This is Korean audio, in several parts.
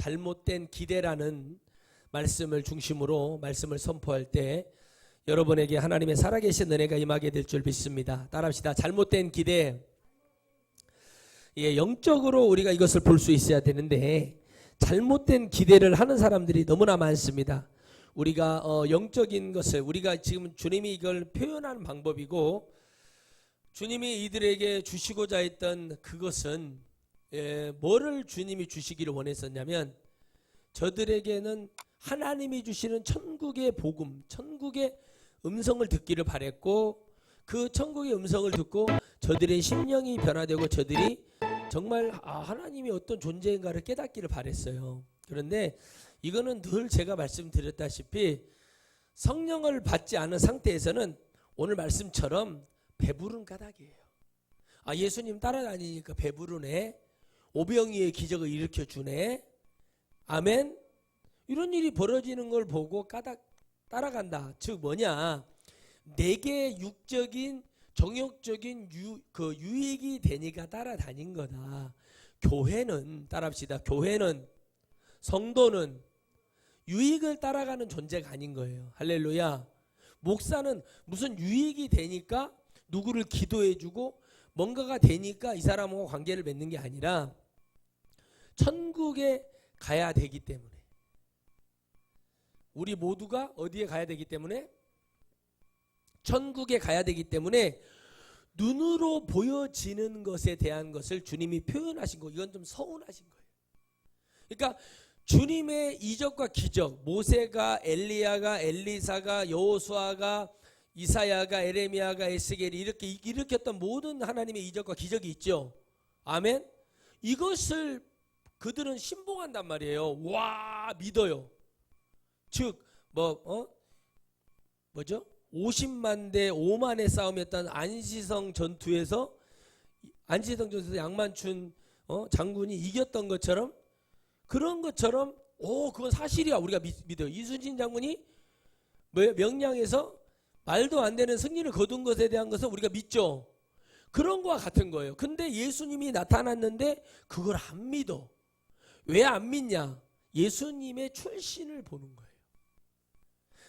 잘못된 기대라는 말씀을 중심으로 말씀을 선포할 때 여러분에게 하나님의 살아계신 은혜가 임하게 될 줄 믿습니다. 따라합시다. 잘못된 기대. 영적으로 우리가 이것을 볼 수 있어야 되는데 잘못된 기대를 하는 사람들이 너무나 많습니다. 우리가 영적인 것을 우리가 지금 주님이 이걸 표현하는 방법이고 주님이 이들에게 주시고자 했던 그것은 뭐를 주님이 주시기를 원했었냐면 저들에게는 하나님이 주시는 천국의 복음, 천국의 음성을 듣기를 바랬고 그 천국의 음성을 듣고 저들의 심령이 변화되고 저들이 정말 하나님이 어떤 존재인가를 깨닫기를 바랬어요. 그런데 이거는 늘 제가 말씀드렸다시피 성령을 받지 않은 상태에서는 오늘 말씀처럼 배부른 까닭이에요. 예수님 따라다니니까 배부르네. 오병이의 기적을 일으켜주네. 아멘. 이런 일이 벌어지는 걸 보고 따라간다. 즉 뭐냐, 내게 육적인 정욕적인 유익이 되니까 따라다닌 거다. 교회는 따라합시다. 교회는 성도는 유익을 따라가는 존재가 아닌 거예요. 할렐루야. 목사는 무슨 유익이 되니까 누구를 기도해주고 뭔가가 되니까 이 사람하고 관계를 맺는 게 아니라 천국에 가야 되기 때문에 우리 모두가 어디에 가야 되기 때문에 천국에 가야 되기 때문에 눈으로 보여지는 것에 대한 것을 주님이 표현하신 거, 이건 좀 서운하신 거예요. 그러니까 주님의 이적과 기적, 모세가, 엘리야가, 엘리사가, 여호수아가, 이사야가, 에레미야가, 에스겔이 이렇게 일으켰던 모든 하나님의 이적과 기적이 있죠. 아멘. 이것을 그들은 신봉한단 말이에요. 와, 믿어요. 즉 뭐죠? 50만 대 5만의 싸움이었던 안시성 전투에서 양만춘 장군이 이겼던 것처럼 그런 것처럼 그건 사실이야. 우리가 믿어요. 이순신 장군이 명량에서 말도 안 되는 승리를 거둔 것에 대한 것을 우리가 믿죠. 그런 거와 같은 거예요. 근데 예수님이 나타났는데 그걸 안 믿어. 왜 안 믿냐? 예수님의 출신을 보는 거예요.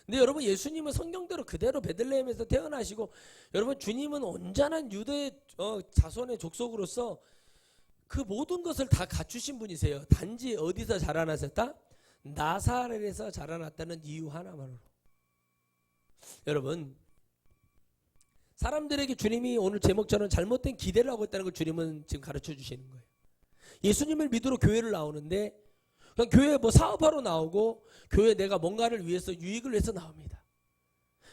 근데 여러분, 예수님은 성경대로 그대로 베들레헴에서 태어나시고 여러분, 주님은 온전한 유대의 자손의 족속으로서 그 모든 것을 다 갖추신 분이세요. 단지 어디서 자라나셨다? 나사렛에서 자라났다는 이유 하나만으로. 여러분, 사람들에게 주님이 오늘 제목처럼 잘못된 기대를 하고 있다는 걸 주님은 지금 가르쳐 주시는 거예요. 예수님을 믿으러 교회를 나오는데 그냥 교회 사업하러 나오고 교회 내가 뭔가를 위해서 유익을 위해서 나옵니다.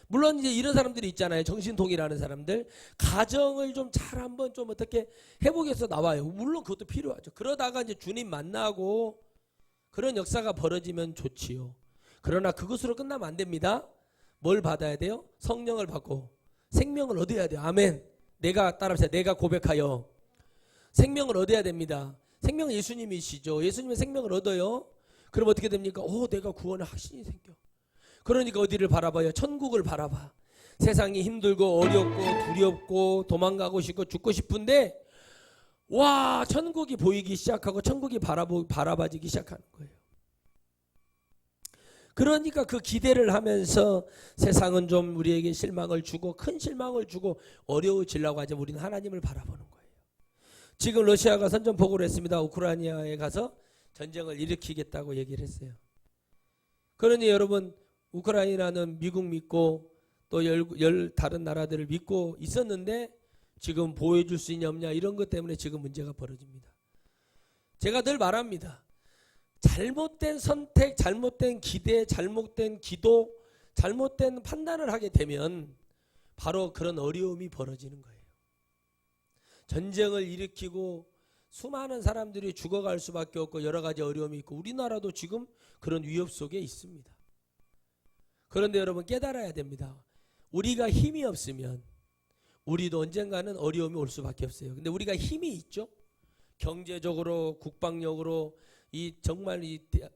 물론 이제 이런 사람들이 있잖아요. 정신통일하는 사람들. 가정을 좀 잘 한번 좀 어떻게 해보기 위해서 나와요. 물론 그것도 필요하죠. 그러다가 이제 주님 만나고 그런 역사가 벌어지면 좋지요. 그러나 그것으로 끝나면 안 됩니다. 뭘 받아야 돼요? 성령을 받고 생명을 얻어야 돼요. 아멘. 따라합시다. 내가 고백하여 생명을 얻어야 됩니다. 생명은 예수님이시죠. 예수님의 생명을 얻어요. 그럼 어떻게 됩니까? 내가 구원의 확신이 생겨. 그러니까 어디를 바라봐요? 천국을 바라봐. 세상이 힘들고 어렵고 두렵고 도망가고 싶고 죽고 싶은데 천국이 보이기 시작하고 천국이 바라봐지기 시작하는 거예요. 그러니까 그 기대를 하면서 세상은 좀 우리에게 실망을 주고 큰 실망을 주고 어려워지려고 하지 우리는 하나님을 바라보는 거예요. 지금 러시아가 선전포고를 했습니다. 우크라이나에 가서 전쟁을 일으키겠다고 얘기를 했어요. 그러니 여러분, 우크라이나는 미국 믿고 또 다른 나라들을 믿고 있었는데 지금 보호해줄 수 있냐 없냐 이런 것 때문에 지금 문제가 벌어집니다. 제가 늘 말합니다. 잘못된 선택, 잘못된 기대, 잘못된 기도, 잘못된 판단을 하게 되면 바로 그런 어려움이 벌어지는 거예요. 전쟁을 일으키고 수많은 사람들이 죽어갈 수밖에 없고 여러 가지 어려움이 있고 우리나라도 지금 그런 위협 속에 있습니다. 그런데 여러분, 깨달아야 됩니다. 우리가 힘이 없으면 우리도 언젠가는 어려움이 올 수밖에 없어요. 근데 우리가 힘이 있죠. 경제적으로, 국방력으로, 정말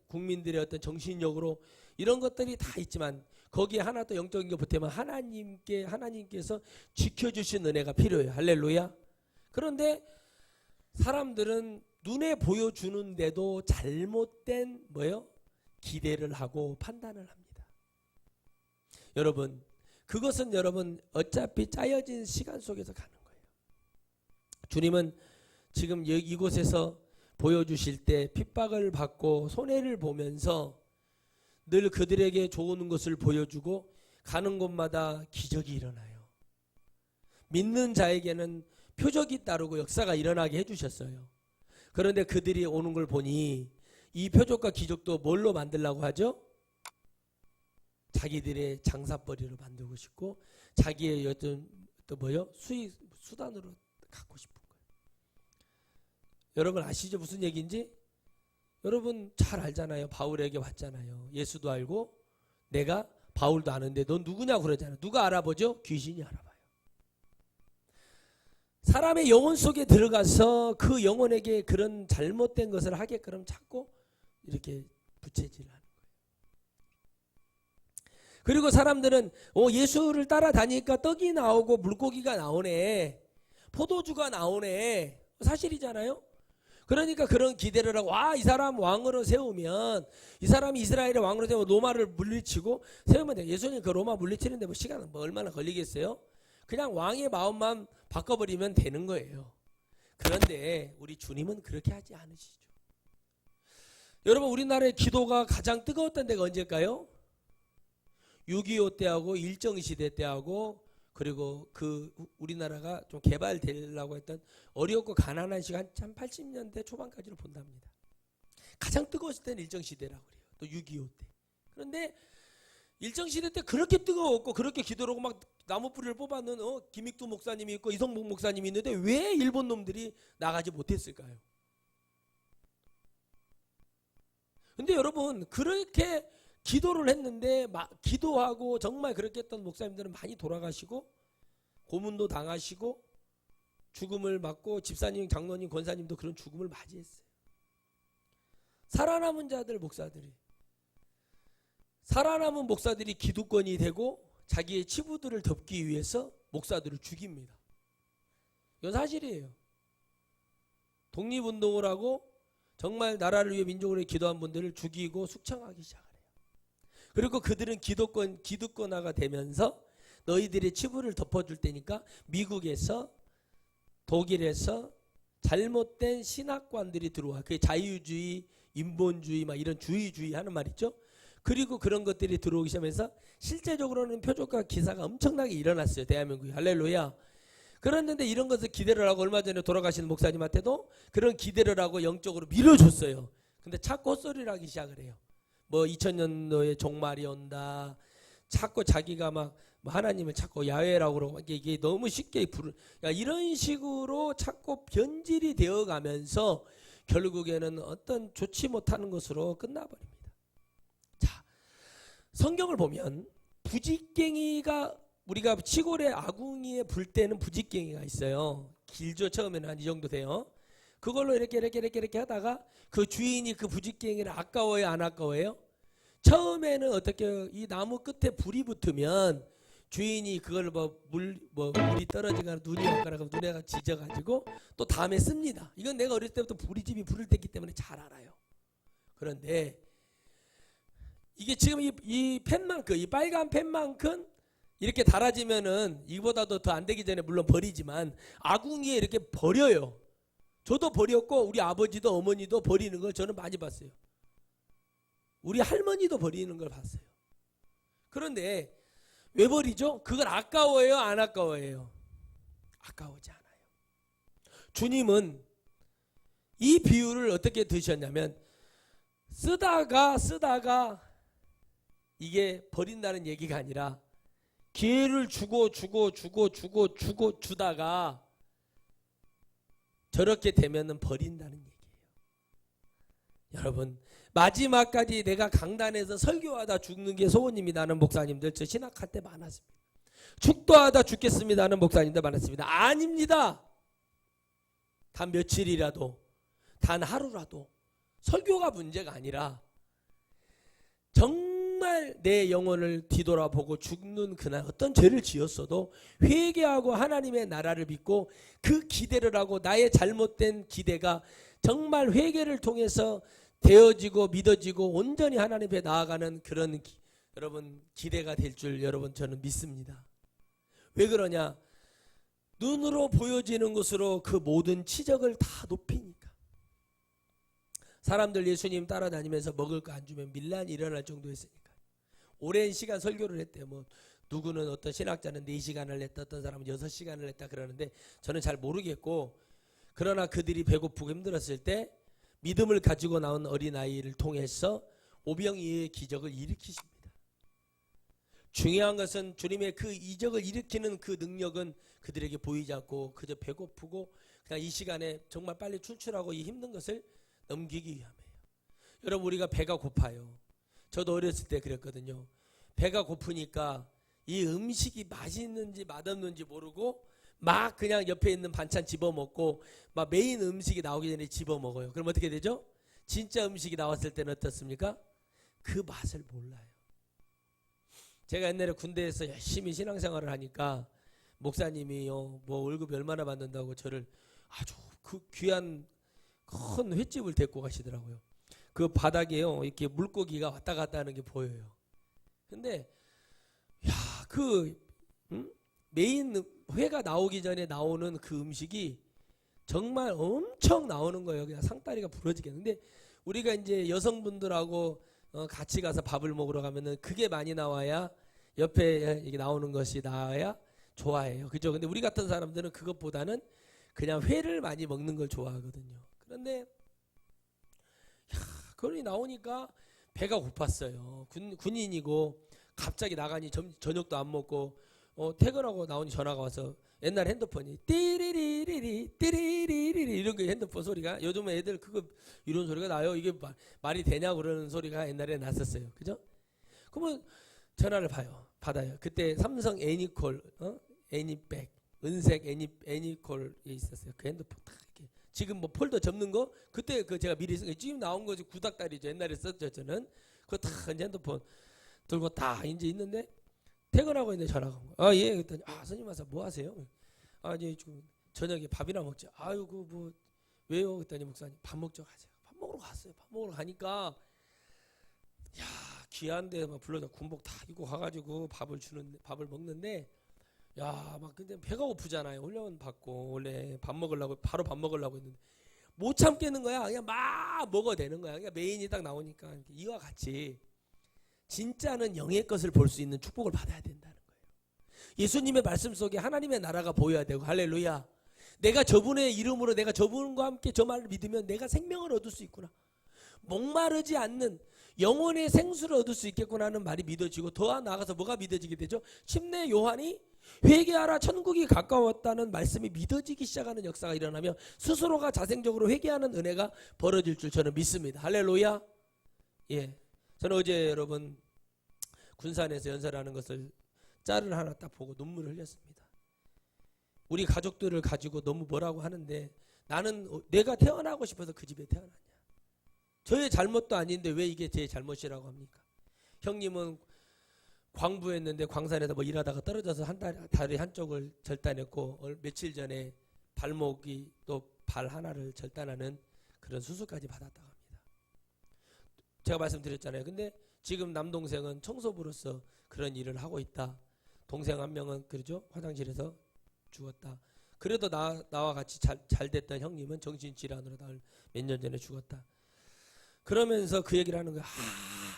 국민들의 어떤 정신력으로 이런 것들이 다 있지만 거기에 하나 또 영적인 게 보태면 하나님께서 지켜주신 은혜가 필요해요. 할렐루야. 그런데 사람들은 눈에 보여주는데도 잘못된 뭐요? 기대를 하고 판단을 합니다. 여러분, 그것은 여러분 어차피 짜여진 시간 속에서 가는 거예요. 주님은 지금 이곳에서 보여주실 때 핍박을 받고 손해를 보면서 늘 그들에게 좋은 것을 보여주고 가는 곳마다 기적이 일어나요. 믿는 자에게는 표적이 따르고 역사가 일어나게 해주셨어요. 그런데 그들이 오는 걸 보니 이 표적과 기적도 뭘로 만들려고 하죠? 자기들의 장사벌이로 만들고 싶고 자기의 어떤 또 뭐요? 수단으로 갖고 싶은 거예요. 여러분 아시죠? 무슨 얘기인지? 여러분 잘 알잖아요. 바울에게 왔잖아요. 예수도 알고 내가 바울도 아는데 넌 누구냐고 그러잖아요. 누가 알아보죠? 귀신이 알아봐요. 사람의 영혼 속에 들어가서 그 영혼에게 그런 잘못된 것을 하게끔 자꾸 이렇게 부채질하는 거예요. 그리고 사람들은 예수를 따라다니니까 떡이 나오고 물고기가 나오네, 포도주가 나오네, 사실이잖아요. 그러니까 그런 기대를 하고 이 사람 왕으로 세우면, 이 사람이 이스라엘의 왕으로 세우면 로마를 물리치고 세우면 돼. 예수님 그 로마 물리치는데 뭐 시간은 뭐 얼마나 걸리겠어요? 그냥 왕의 마음만 바꿔버리면 되는 거예요. 그런데 우리 주님은 그렇게 하지 않으시죠. 여러분 우리나라의 기도가 가장 뜨거웠던 데가 언제일까요? 6.25 때하고 일정시대 때하고 그리고 그 우리나라가 좀 개발되려고 했던 어렵고 가난한 시간 한 80년대 초반까지로 본답니다. 가장 뜨거웠을 때는 일정시대라고 그래요. 또 6.25 때. 그런데 일정시대 때 그렇게 뜨거웠고 그렇게 기도하고 막 나무 뿌리를 뽑아놓은 김익두 목사님이 있고 이성복 목사님이 있는데 왜 일본 놈들이 나가지 못했을까요? 근데 여러분 그렇게 기도를 했는데 기도하고 정말 그렇게 했던 목사님들은 많이 돌아가시고 고문도 당하시고 죽음을 맞고 집사님, 장로님, 권사님도 그런 죽음을 맞이했어요. 살아남은 자들 살아남은 목사들이 기득권이 되고 자기의 치부들을 덮기 위해서 목사들을 죽입니다. 이건 사실이에요. 독립운동을 하고 정말 나라를 위해 민족을 위해 기도한 분들을 죽이고 숙청하기 시작해요. 그리고 그들은 기득권화가 되면서 너희들의 치부를 덮어줄 테니까 미국에서 독일에서 잘못된 신학관들이 들어와. 그게 자유주의, 인본주의 막 이런 주의 하는 말 있죠. 그리고 그런 것들이 들어오기 시작하면서 실제적으로는 표적과 기사가 엄청나게 일어났어요. 대한민국에. 할렐루야. 그랬는데 이런 것을 기대를 하고 얼마 전에 돌아가신 목사님한테도 그런 기대를 하고 영적으로 밀어줬어요. 근데 자꾸 헛소리를 하기 시작을 해요. 뭐 2000년도에 종말이 온다. 자꾸 자기가 막 하나님을 자꾸 야훼라고 그러고 이게 너무 쉽게 이런 식으로 자꾸 변질이 되어가면서 결국에는 어떤 좋지 못하는 것으로 끝나버립니다. 자, 성경을 보면 부직갱이가 우리가 시골에 아궁이에 불 때는 부직갱이가 있어요. 길죠. 처음에는 한 이 정도 돼요. 그걸로 이렇게 하다가 그 주인이 그 부직갱이를 아까워요, 안 아까워요? 처음에는 어떻게 이 나무 끝에 불이 붙으면 주인이 그걸 물이 떨어지거나 눈이 왔거나 눈에가 지져가지고 또 다음에 씁니다. 이건 내가 어렸을 때부터 우리 집이 불을 뗐기 때문에 잘 알아요. 그런데 이게 지금 이 펜만큼, 이 빨간 펜만큼 이렇게 달아지면은 이보다도 더 안 되기 전에 물론 버리지만 아궁이에 이렇게 버려요. 저도 버렸고 우리 아버지도 어머니도 버리는 걸 저는 많이 봤어요. 우리 할머니도 버리는 걸 봤어요. 그런데 왜 버리죠? 그건 아까워요, 안 아까워요? 아까우지 않아요. 주님은 이 비유를 어떻게 드셨냐면 쓰다가 이게 버린다는 얘기가 아니라 기회를 주다가 저렇게 되면은 버린다는 얘기예요. 여러분 마지막까지 내가 강단에서 설교하다 죽는 게 소원입니다 하는 목사님들 저 신학할 때 많았습니다. 축도하다 죽겠습니다 하는 목사님들 많았습니다. 아닙니다. 단 며칠이라도 단 하루라도 설교가 문제가 아니라 정말 내 영혼을 뒤돌아보고 죽는 그날 어떤 죄를 지었어도 회개하고 하나님의 나라를 믿고 그 기대를 하고 나의 잘못된 기대가 정말 회개를 통해서 되어지고 믿어지고 온전히 하나님 앞에 나아가는 그런 여러분 기대가 될 줄 여러분 저는 믿습니다. 왜 그러냐? 눈으로 보여지는 것으로 그 모든 치적을 다 높이니까. 사람들 예수님 따라다니면서 먹을 거 안 주면 밀란이 일어날 정도였으니까. 오랜 시간 설교를 했대요. 뭐 누구는 어떤 신학자는 4시간을 했다, 어떤 사람은 6시간을 했다 그러는데 저는 잘 모르겠고, 그러나 그들이 배고프고 힘들었을 때 믿음을 가지고 나온 어린아이를 통해서 오병이의 기적을 일으키십니다. 중요한 것은 주님의 그 이적을 일으키는 그 능력은 그들에게 보이지 않고 그저 배고프고 그냥 이 시간에 정말 빨리 출출하고 이 힘든 것을 넘기기 위함이에요. 여러분, 우리가 배가 고파요. 저도 어렸을 때 그랬거든요. 배가 고프니까 이 음식이 맛있는지 맛없는지 모르고 막 그냥 옆에 있는 반찬 집어먹고 막 메인 음식이 나오기 전에 집어먹어요. 그럼 어떻게 되죠? 진짜 음식이 나왔을 때는 어떻습니까? 그 맛을 몰라요. 제가 옛날에 군대에서 열심히 신앙생활을 하니까 목사님이요, 뭐 월급 얼마나 받는다고 저를 아주 그 귀한 큰 횟집을 데리고 가시더라고요. 그 바닥에요, 이렇게 물고기가 왔다 갔다 하는 게 보여요. 근데 메인 회가 나오기 전에 나오는 그 음식이 정말 엄청 나오는 거예요. 그냥 상다리가 부러지겠는데, 우리가 이제 여성분들하고 같이 가서 밥을 먹으러 가면은 그게 많이 나와야, 옆에 이게 나오는 것이 나와야 좋아해요. 그죠? 근데 우리 같은 사람들은 그것보다는 그냥 회를 많이 먹는 걸 좋아하거든요. 그런데 그러니 나오니까 배가 고팠어요. 군인이고 갑자기 나가니 저녁도 안 먹고 퇴근하고 나오니 전화가 와서, 옛날 핸드폰이 띠리리리리 띠리리리리 이런 게 핸드폰 소리가, 요즘 애들 그거 이런 소리가 나요. 이게 말이 되냐 그러는 소리가 옛날에 났었어요. 그죠? 그러면 전화를 받아요. 그때 삼성 애니콜, 애니백, 은색 애니콜에 있었어요. 그 핸드폰 딱 이렇게. 지금 뭐 폴더 접는 거, 그때 그 제가 미리 지금 나온 거지, 구닥다리죠. 옛날에 썼죠 저는. 그거 다 이제 핸드폰 들고 다 이제 있는데, 퇴근하고 있는데 전화가 온 거예요. 예. 그랬더니 선생님 와서 뭐 하세요? 이제 지금 저녁에 밥이나 먹자. 아이고 뭐 왜요? 그랬더니 목사님 밥 먹자고 하세요. 밥 먹으러 갔어요. 밥 먹으러 가니까 귀한데 막 불러서 군복 다 입고 가가지고 밥을 먹는데, 막 근데 배가 고프잖아요. 훈련 받고 원래 바로 밥 먹으려고 했는데 못 참겠는 거야. 그냥 막 먹어야 되는 거야. 그냥 메인이 딱 나오니까 이와 같이 진짜는 영의 것을 볼 수 있는 축복을 받아야 된다는 거예요. 예수님의 말씀 속에 하나님의 나라가 보여야 되고, 할렐루야. 내가 저분의 이름으로, 내가 저분과 함께 저 말을 믿으면 내가 생명을 얻을 수 있구나, 목마르지 않는 영혼의 생수를 얻을 수 있겠구나 하는 말이 믿어지고, 더 나아가서 뭐가 믿어지게 되죠? 침례 요한이 회개하라 천국이 가까웠다는 말씀이 믿어지기 시작하는 역사가 일어나며 스스로가 자생적으로 회개하는 은혜가 벌어질 줄 저는 믿습니다. 할렐루야. 예, 저는 어제 여러분 군산에서 연설하는 것을 짤을 하나 딱 보고 눈물을 흘렸습니다. 우리 가족들을 가지고 너무 뭐라고 하는데, 나는 내가 태어나고 싶어서 그 집에 태어났냐, 저의 잘못도 아닌데 왜 이게 제 잘못이라고 합니까? 형님은 광부했는데 광산에서 뭐 일하다가 떨어져서 다리 한쪽을 절단했고, 며칠 전에 발목이 또 발 하나를 절단하는 그런 수술까지 받았다고 합니다. 제가 말씀드렸잖아요. 근데 지금 남동생은 청소부로서 그런 일을 하고 있다. 동생 한 명은 그러죠, 화장실에서 죽었다. 그래도 나와 같이 잘 됐던 형님은 정신질환으로 몇 년 전에 죽었다. 그러면서 그 얘기를 하는 거야.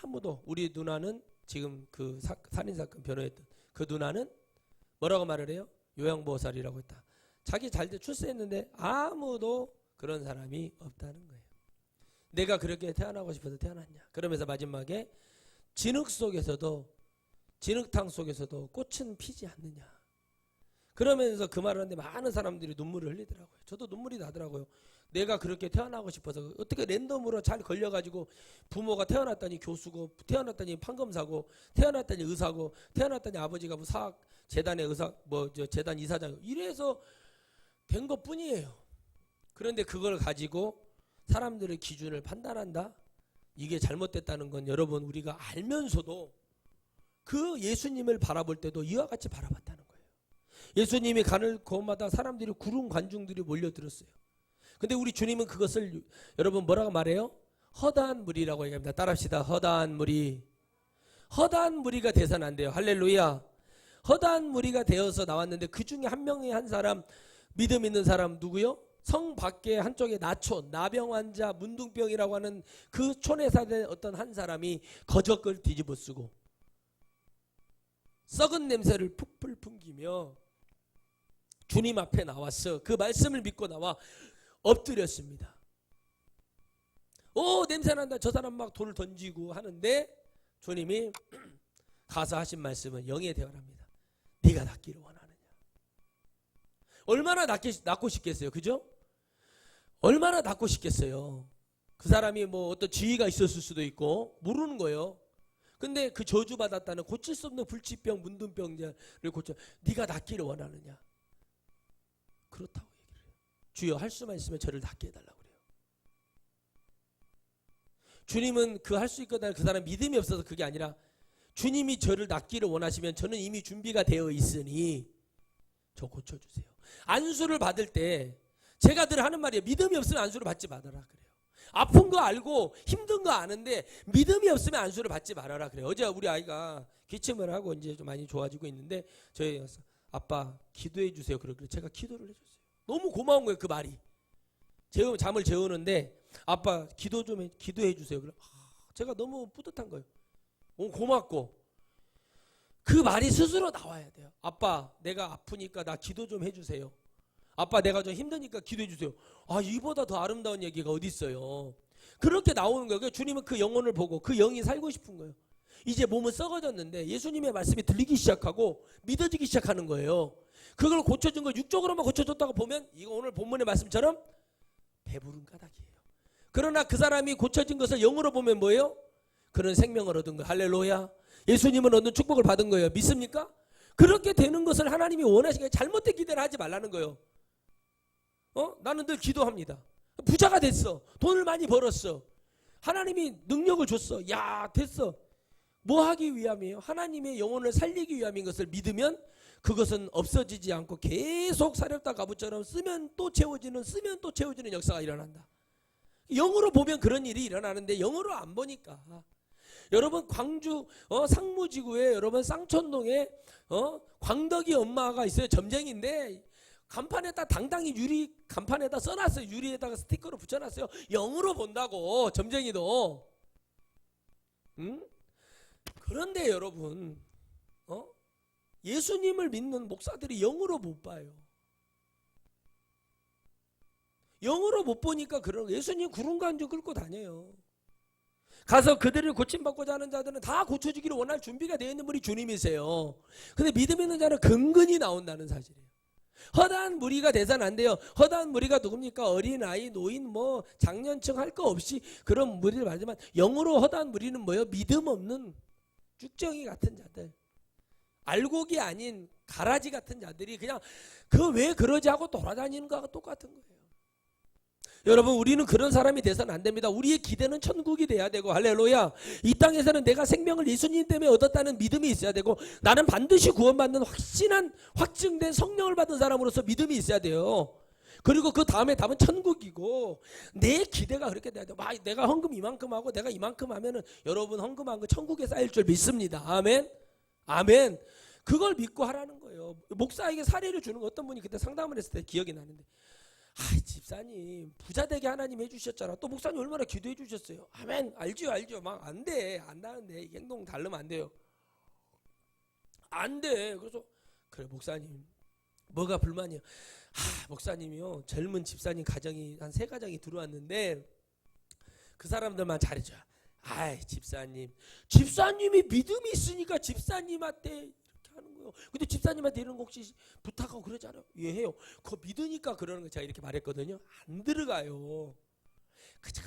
아무도, 우리 누나는 지금 그 살인사건 변호했던 그 누나는 뭐라고 말을 해요? 요양보호살이라고 했다. 자기 잘 돼 출세했는데 아무도 그런 사람이 없다는 거예요. 내가 그렇게 태어나고 싶어서 태어났냐. 그러면서 마지막에 진흙탕 속에서도 꽃은 피지 않느냐. 그러면서 그 말을 하는데 많은 사람들이 눈물을 흘리더라고요. 저도 눈물이 나더라고요. 내가 그렇게 태어나고 싶어서, 어떻게 랜덤으로 잘 걸려가지고 부모가 태어났더니 교수고, 태어났더니 판검사고, 태어났더니 의사고, 태어났더니 아버지가 뭐 재단의 재단 이사장, 이래서 된 것 뿐이에요. 그런데 그걸 가지고 사람들의 기준을 판단한다? 이게 잘못됐다는 건 여러분, 우리가 알면서도 그 예수님을 바라볼 때도 이와 같이 바라봤다는 거예요. 예수님이 가는 곳마다 사람들이, 구름 관중들이 몰려들었어요. 근데 우리 주님은 그것을 여러분 뭐라고 말해요? 허다한 무리라고 얘기합니다. 따라합시다. 허다한 무리. 허다한 무리가 돼서는 안 돼요. 할렐루야. 허다한 무리가 되어서 나왔는데 그 중에 한 명의 한 사람, 믿음 있는 사람 누구요? 성 밖에 한쪽에 나촌, 나병 환자, 문둥병이라고 하는 그 촌에 사는 어떤 한 사람이 거적을 뒤집어 쓰고 썩은 냄새를 푹풀 풍기며 주님 앞에 나왔어. 그 말씀을 믿고 나와 엎드렸습니다. 오, 냄새 난다. 저 사람 막 돌을 던지고 하는데 주님이 가서 하신 말씀은 영의 대화랍니다. 네가 낫기를 원하느냐. 얼마나 낫고 싶겠어요. 그죠? 얼마나 낫고 싶겠어요. 그 사람이 뭐 어떤 지위가 있었을 수도 있고 모르는 거예요. 근데 그 저주받았다는 고칠 수 없는 불치병, 문둥병자를 고쳐 네가 낫기를 원하느냐. 그렇다고 얘기를 해요. 주여 할 수만 있으면 저를 낫게 해달라고 그래요. 주님은 그 할 수 있거든 그 사람 믿음이 없어서 그게 아니라 주님이 저를 낫기를 원하시면 저는 이미 준비가 되어 있으니 저 고쳐주세요. 안수를 받을 때 제가 늘 하는 말이에요. 믿음이 없으면 안수를 받지 말아라 그래요. 아픈 거 알고 힘든 거 아는데 믿음이 없으면 안수를 받지 말아라 그래요. 어제 우리 아이가 기침을 하고 이제 좀 많이 좋아지고 있는데 저희 아빠 기도해 주세요. 그러길래 제가 기도를 해줬어요. 너무 고마운 거예요. 그 말이. 잠을 재우는데 아빠 기도해 주세요. 그래 제가 너무 뿌듯한 거예요. 너무 고맙고 그 말이 스스로 나와야 돼요. 아빠 내가 아프니까 나 기도 좀 해주세요. 아빠 내가 좀 힘드니까 기도해 주세요. 아 이보다 더 아름다운 얘기가 어디 있어요. 그렇게 나오는 거예요. 주님은 그 영혼을 보고 그 영이 살고 싶은 거예요. 이제 몸은 썩어졌는데 예수님의 말씀이 들리기 시작하고 믿어지기 시작하는 거예요. 그걸 고쳐준 걸 육적으로만 고쳐줬다고 보면 이거 오늘 본문의 말씀처럼 배부른 까닭이에요. 그러나 그 사람이 고쳐진 것을 영으로 보면 뭐예요? 그런 생명을 얻은 거예요. 할렐루야. 예수님은 얻는 축복을 받은 거예요. 믿습니까? 그렇게 되는 것을 하나님이 원하시니까 잘못된 기대를 하지 말라는 거예요. 나는 늘 기도합니다. 부자가 됐어. 돈을 많이 벌었어. 하나님이 능력을 줬어. 야 됐어. 뭐 하기 위함이에요? 하나님의 영혼을 살리기 위함인 것을 믿으면 그것은 없어지지 않고 계속 사렙다 가부처럼 쓰면 또 채워지는 역사가 일어난다. 영으로 보면 그런 일이 일어나는데 영으로 안 보니까 여러분 광주 상무지구에 여러분 쌍촌동에 광덕이 엄마가 있어요. 점쟁인데 간판에다 당당히 유리 간판에다 써놨어요. 유리에다가 스티커로 붙여놨어요. 영으로 본다고 점쟁이도. 그런데 여러분 예수님을 믿는 목사들이 영으로 못 봐요. 영으로 못 보니까 그런 예수님 구름간주 끌고 다녀요. 가서 그들을 고침받고자 하는 자들은 다 고쳐주기를 원할 준비가 되어 있는 분이 주님이세요. 근데 믿음 있는 자는 근근히 나온다는 사실이에요. 허다한 무리가 돼서는 안 돼요. 허다한 무리가 누굽니까? 어린아이, 노인, 장년층 할 거 없이 그런 무리를 말하지만 영으로 허다한 무리는 뭐예요? 믿음 없는 쭉정이 같은 자들. 알곡이 아닌 가라지 같은 자들이 그냥 그 왜 그러지 하고 돌아다니는 거하고 똑같은 거예요. 여러분 우리는 그런 사람이 돼서는 안 됩니다. 우리의 기대는 천국이 돼야 되고 할렐루야. 이 땅에서는 내가 생명을 예수님 때문에 얻었다는 믿음이 있어야 되고 나는 반드시 구원받는 확증된 성령을 받은 사람으로서 믿음이 있어야 돼요. 그리고 그 다음에 답은 천국이고 내 기대가 그렇게 돼야 돼요. 내가 헌금 이만큼 하고 내가 이만큼 하면은 여러분 헌금한 거 천국에 쌓일 줄 믿습니다. 아멘. 아멘. 그걸 믿고 하라는 거예요. 목사에게 사례를 주는 거 어떤 분이 그때 상담을 했을 때 기억이 나는데 집사님 부자 되게 하나님 해주셨잖아. 또 목사님 얼마나 기도해 주셨어요. 아멘. 알죠. 막 안 돼. 안 나는데 행동 다르면 안 돼요. 안 돼. 그래서 그래 목사님 뭐가 불만이에요? 목사님이요 젊은 집사님 가정이 한 3가정이 들어왔는데 그 사람들만 잘해줘요. 집사님이 믿음이 있으니까 집사님한테 이렇게 하는 거예요. 근데 집사님한테 이런 거 혹시 부탁하고 그러잖아요. 예 해요. 그거 믿으니까 그러는 거 제가 이렇게 말했거든요. 안 들어가요. 그저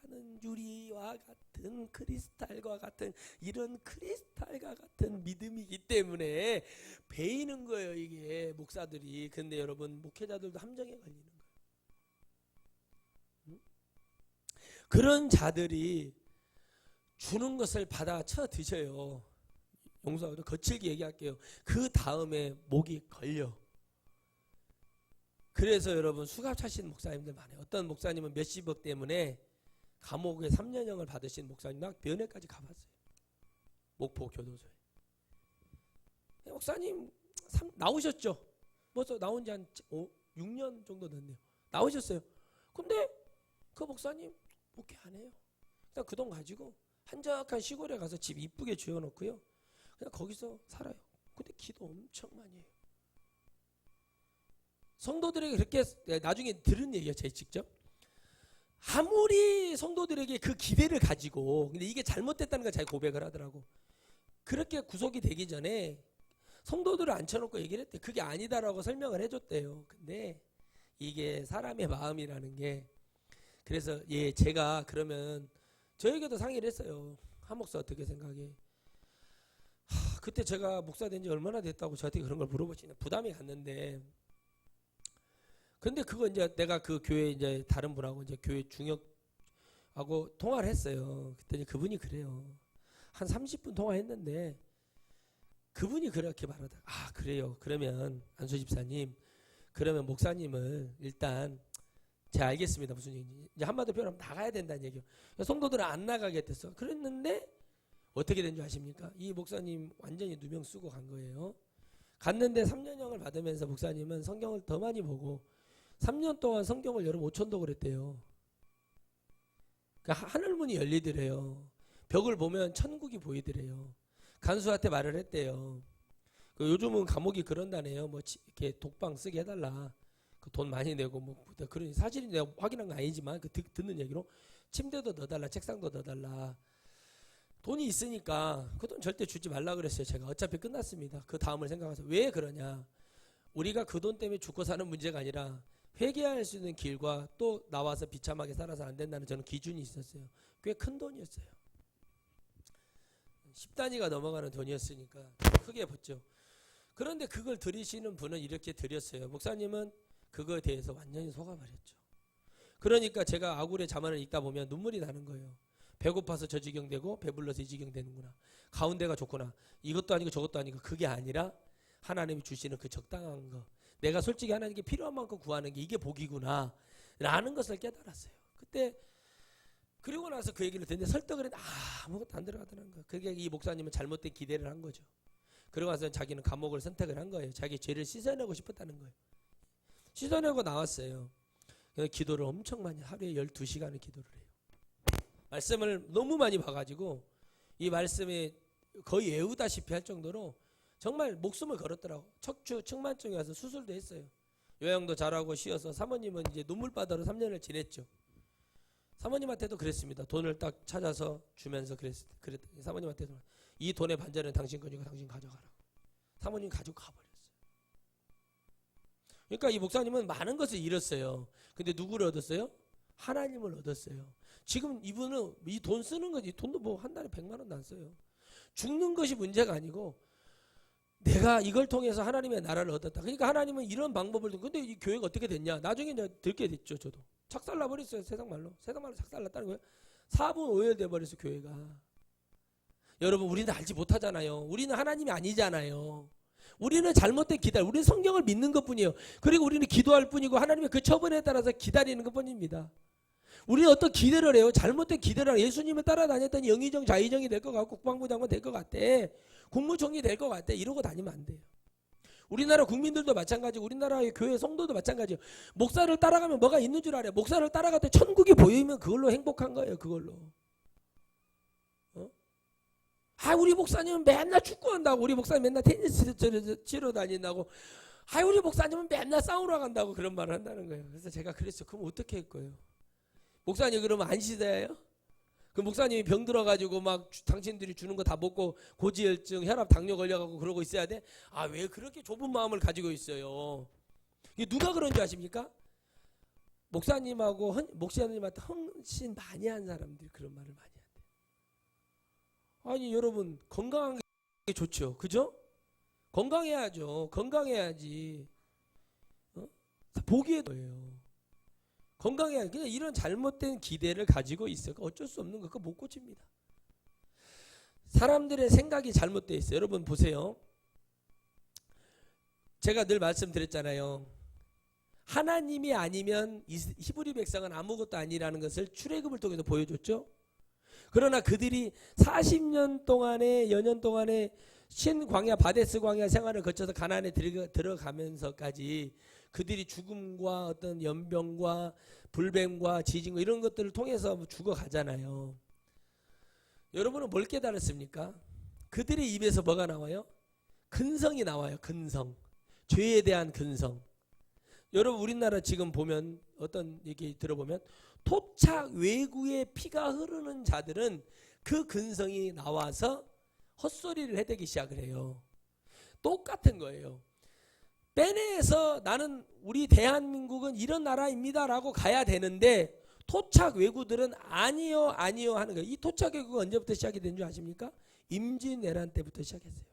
나는 유리와 같은 크리스탈과 같은 이런 크리스탈과 같은 믿음이기 때문에 베이는 거예요. 이게 목사들이. 근데 여러분 목회자들도 함정에 걸리는 거예요. 그런 자들이 주는 것을 받아 쳐 드셔요. 용서하고 거칠게 얘기할게요. 그 다음에 목이 걸려. 그래서 여러분 수갑 차시는 목사님들 많아요. 어떤 목사님은 몇십억 때문에 감옥에 3년형을 받으신 목사님 나 면회까지 가봤어요. 목포 교도소에. 목사님 나오셨죠? 벌써 나온 지 한 6년 정도 됐네요. 나오셨어요. 근데 그 목사님 목회 안 해요. 그냥 그 돈 가지고 한적한 시골에 가서 집 이쁘게 지어놓고요. 그냥 거기서 살아요. 근데 기도 엄청 많이 해요. 성도들에게 그렇게 나중에 들은 얘기예요. 제 직접. 아무리 성도들에게 그 기대를 가지고 근데 이게 잘못됐다는 걸 자기 고백을 하더라고. 그렇게 구속이 되기 전에 성도들을 앉혀놓고 얘기를 했대. 그게 아니다라고 설명을 해줬대요. 근데 이게 사람의 마음이라는 게 그래서 제가 그러면 저에게도 상의를 했어요. 한 목사 어떻게 생각해? 그때 제가 목사 된 지 얼마나 됐다고 저한테 그런 걸 물어보시네. 부담이 갔는데 근데 그거 이제 내가 그 교회 이제 다른 분하고 이제 교회 중역하고 통화를 했어요. 그랬더니 그분이 그래요. 한 30분 통화했는데 그분이 그렇게 말하다. 아 그래요. 그러면 안수 집사님, 그러면 목사님을 일단 제가 알겠습니다. 무슨 얘기인지. 이제 한마디로 표현하면 나가야 된다는 얘기요. 성도들은 안 나가게 됐어. 그랬는데 어떻게 된 줄 아십니까? 이 목사님 완전히 누명 쓰고 간 거예요. 갔는데 3년형을 받으면서 목사님은 성경을 더 많이 보고 3년 동안 성경을 여름 5천독을 했대요. 그러니까 하늘문이 열리더래요. 벽을 보면 천국이 보이더래요. 간수한테 말을 했대요. 요즘은 감옥이 그런다네요. 뭐 이렇게 독방 쓰게 해달라. 그 돈 많이 내고 뭐 그런 사실이 내가 확인한 건 아니지만 그 듣는 얘기로 침대도 넣어달라, 책상도 넣어달라. 돈이 있으니까 그 돈 절대 주지 말라 그랬어요. 제가 어차피 끝났습니다. 그 다음을 생각해서 왜 그러냐? 우리가 그 돈 때문에 죽고 사는 문제가 아니라 회개할 수 있는 길과 또 나와서 비참하게 살아서 안 된다는 저는 기준이 있었어요. 꽤 큰 돈이었어요. 10단위가 넘어가는 돈이었으니까 크게 봤죠. 그런데 그걸 들으시는 분은 이렇게 드렸어요. 목사님은 그거에 대해서 완전히 속아버렸죠. 그러니까 제가 아굴의 자만을 읽다 보면 눈물이 나는 거예요. 배고파서 저 지경 되고 배불러서 이 지경 되는구나. 가운데가 좋구나. 이것도 아니고 저것도 아니고 그게 아니라 하나님이 주시는 그 적당한 거. 내가 솔직히 하나님께 필요한 만큼 구하는 게 이게 복이구나 라는 것을 깨달았어요. 그때 그리고 나서 그 얘기를 듣는데 설득을 했는데 아무것도 안 들어가더라는 거예요. 그게 이 목사님은 잘못된 기대를 한 거죠. 그러고 나서 자기는 감옥을 선택을 한 거예요. 자기 죄를 씻어내고 싶었다는 거예요. 씻어내고 나왔어요. 기도를 엄청 많이 하루에 12시간을 기도를 해요. 말씀을 너무 많이 봐가지고 이 말씀이 거의 애우다시피 할 정도로 정말 목숨을 걸었더라고. 척추 측만증이 와서 수술도 했어요. 요양도 잘하고 쉬어서 사모님은 이제 눈물바다로 3년을 지냈죠. 사모님한테도 그랬습니다. 돈을 딱 찾아서 주면서 그랬더니 사모님한테도 이 돈의 반절은 당신 거니까 당신 가져가라고. 사모님 가지고 가버렸어요. 그러니까 이 목사님은 많은 것을 잃었어요. 근데 누구를 얻었어요? 하나님을 얻었어요. 지금 이분은 이 돈 쓰는 거지. 돈도 뭐 한 달에 100만 원도 안 써요. 죽는 것이 문제가 아니고 내가 이걸 통해서 하나님의 나라를 얻었다. 그러니까 하나님은 이런 방법을 근데 이 교회가 어떻게 됐냐? 나중에 이제 듣게 됐죠. 저도. 착살나 버렸어요. 세상말로 착살났다는 거예요. 4분 5일 돼버렸어 교회가. 여러분 우리는 알지 못하잖아요. 우리는 하나님이 아니잖아요. 우리는 잘못된 기다려. 우리는 성경을 믿는 것뿐이에요. 그리고 우리는 기도할 뿐이고 하나님의 그 처분에 따라서 기다리는 것뿐입니다. 우리는 어떤 기대를 해요. 잘못된 기대를 해요. 예수님을 따라다녔더니 영의정 좌의정이 될 것 같고 국방부 장관 될 것 같대. 국무총리 될 것 같대. 이러고 다니면 안 돼요. 우리나라 국민들도 마찬가지고 우리나라의 교회 성도도 마찬가지예요. 목사를 따라가면 뭐가 있는 줄 알아요. 목사를 따라갈 때 천국이 보이면 그걸로 행복한 거예요. 그걸로. 우리 목사님은 맨날 축구한다고. 우리 목사님 맨날 테니스 치러 다닌다고. 우리 목사님은 맨날 싸우러 간다고 그런 말을 한다는 거예요. 그래서 제가 그랬어요. 그럼 어떻게 할 거예요? 목사님 그러면 안 쉬어요? 그 목사님이 병 들어가지고 막 당신들이 주는 거 다 먹고 고지혈증, 혈압, 당뇨 걸려가고 그러고 있어야 돼? 왜 그렇게 좁은 마음을 가지고 있어요? 이게 누가 그런 줄 아십니까? 목사님한테 헌신 많이 한 사람들이 그런 말을 많이 한대요. 아니 여러분 건강한 게 좋죠. 그죠? 건강해야죠. 건강해야지. 보기에 거예요. 건강해야 그냥 이런 잘못된 기대를 가지고 있어요. 어쩔 수 없는 거 그거 못 고칩니다. 사람들의 생각이 잘못되어 있어요. 여러분 보세요. 제가 늘 말씀드렸잖아요. 하나님이 아니면 히브리 백성은 아무것도 아니라는 것을 출애굽을 통해서 보여줬죠. 그러나 그들이 40년 동안의 여년 동안의 신광야 바데스 광야 생활을 거쳐서 가나안에 들어가면서까지 그들이 죽음과 어떤 연병과 불뱀과 지진과 이런 것들을 통해서 죽어가잖아요. 여러분은 뭘 깨달았습니까? 그들의 입에서 뭐가 나와요? 근성이 나와요. 근성. 죄에 대한 근성. 여러분 우리나라 지금 보면 어떤 얘기 들어보면 토착 외구의 피가 흐르는 자들은 그 근성이 나와서 헛소리를 해대기 시작을 해요. 똑같은 거예요. 빼내서 나는 우리 대한민국은 이런 나라입니다 라고 가야 되는데 토착 외구들은 아니요 아니요 하는 거예요. 이 토착 외구가 언제부터 시작이 된 줄 아십니까? 임진왜란 때부터 시작했어요.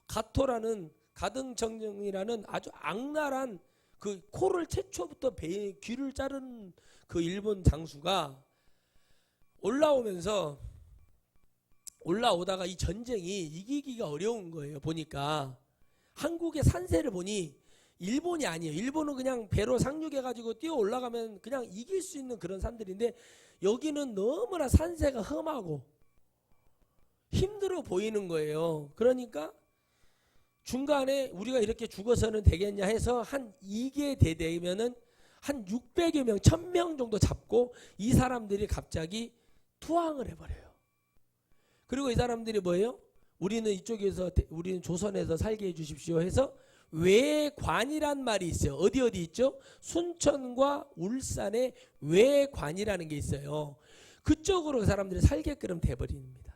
가토라는 가등청정이라는 아주 악랄한 그 코를 최초부터 귀를 자른 그 일본 장수가 올라오다가 이 전쟁이 이기기가 어려운 거예요. 보니까 한국의 산세를 보니 일본이 아니에요. 일본은 그냥 배로 상륙해가지고 뛰어 올라가면 그냥 이길 수 있는 그런 산들인데 여기는 너무나 산세가 험하고 힘들어 보이는 거예요. 그러니까 중간에 우리가 이렇게 죽어서는 되겠냐 해서 한 2개 대대면은 한 600여 명, 1000명 정도 잡고 이 사람들이 갑자기 투항을 해버려요. 그리고 이 사람들이 뭐예요? 우리는 이쪽에서 우리는 조선에서 살게 해주십시오 해서 외관이란 말이 있어요. 어디 있죠? 순천과 울산에 외관이라는 게 있어요. 그쪽으로 그 사람들이 살게끔 돼버립니다.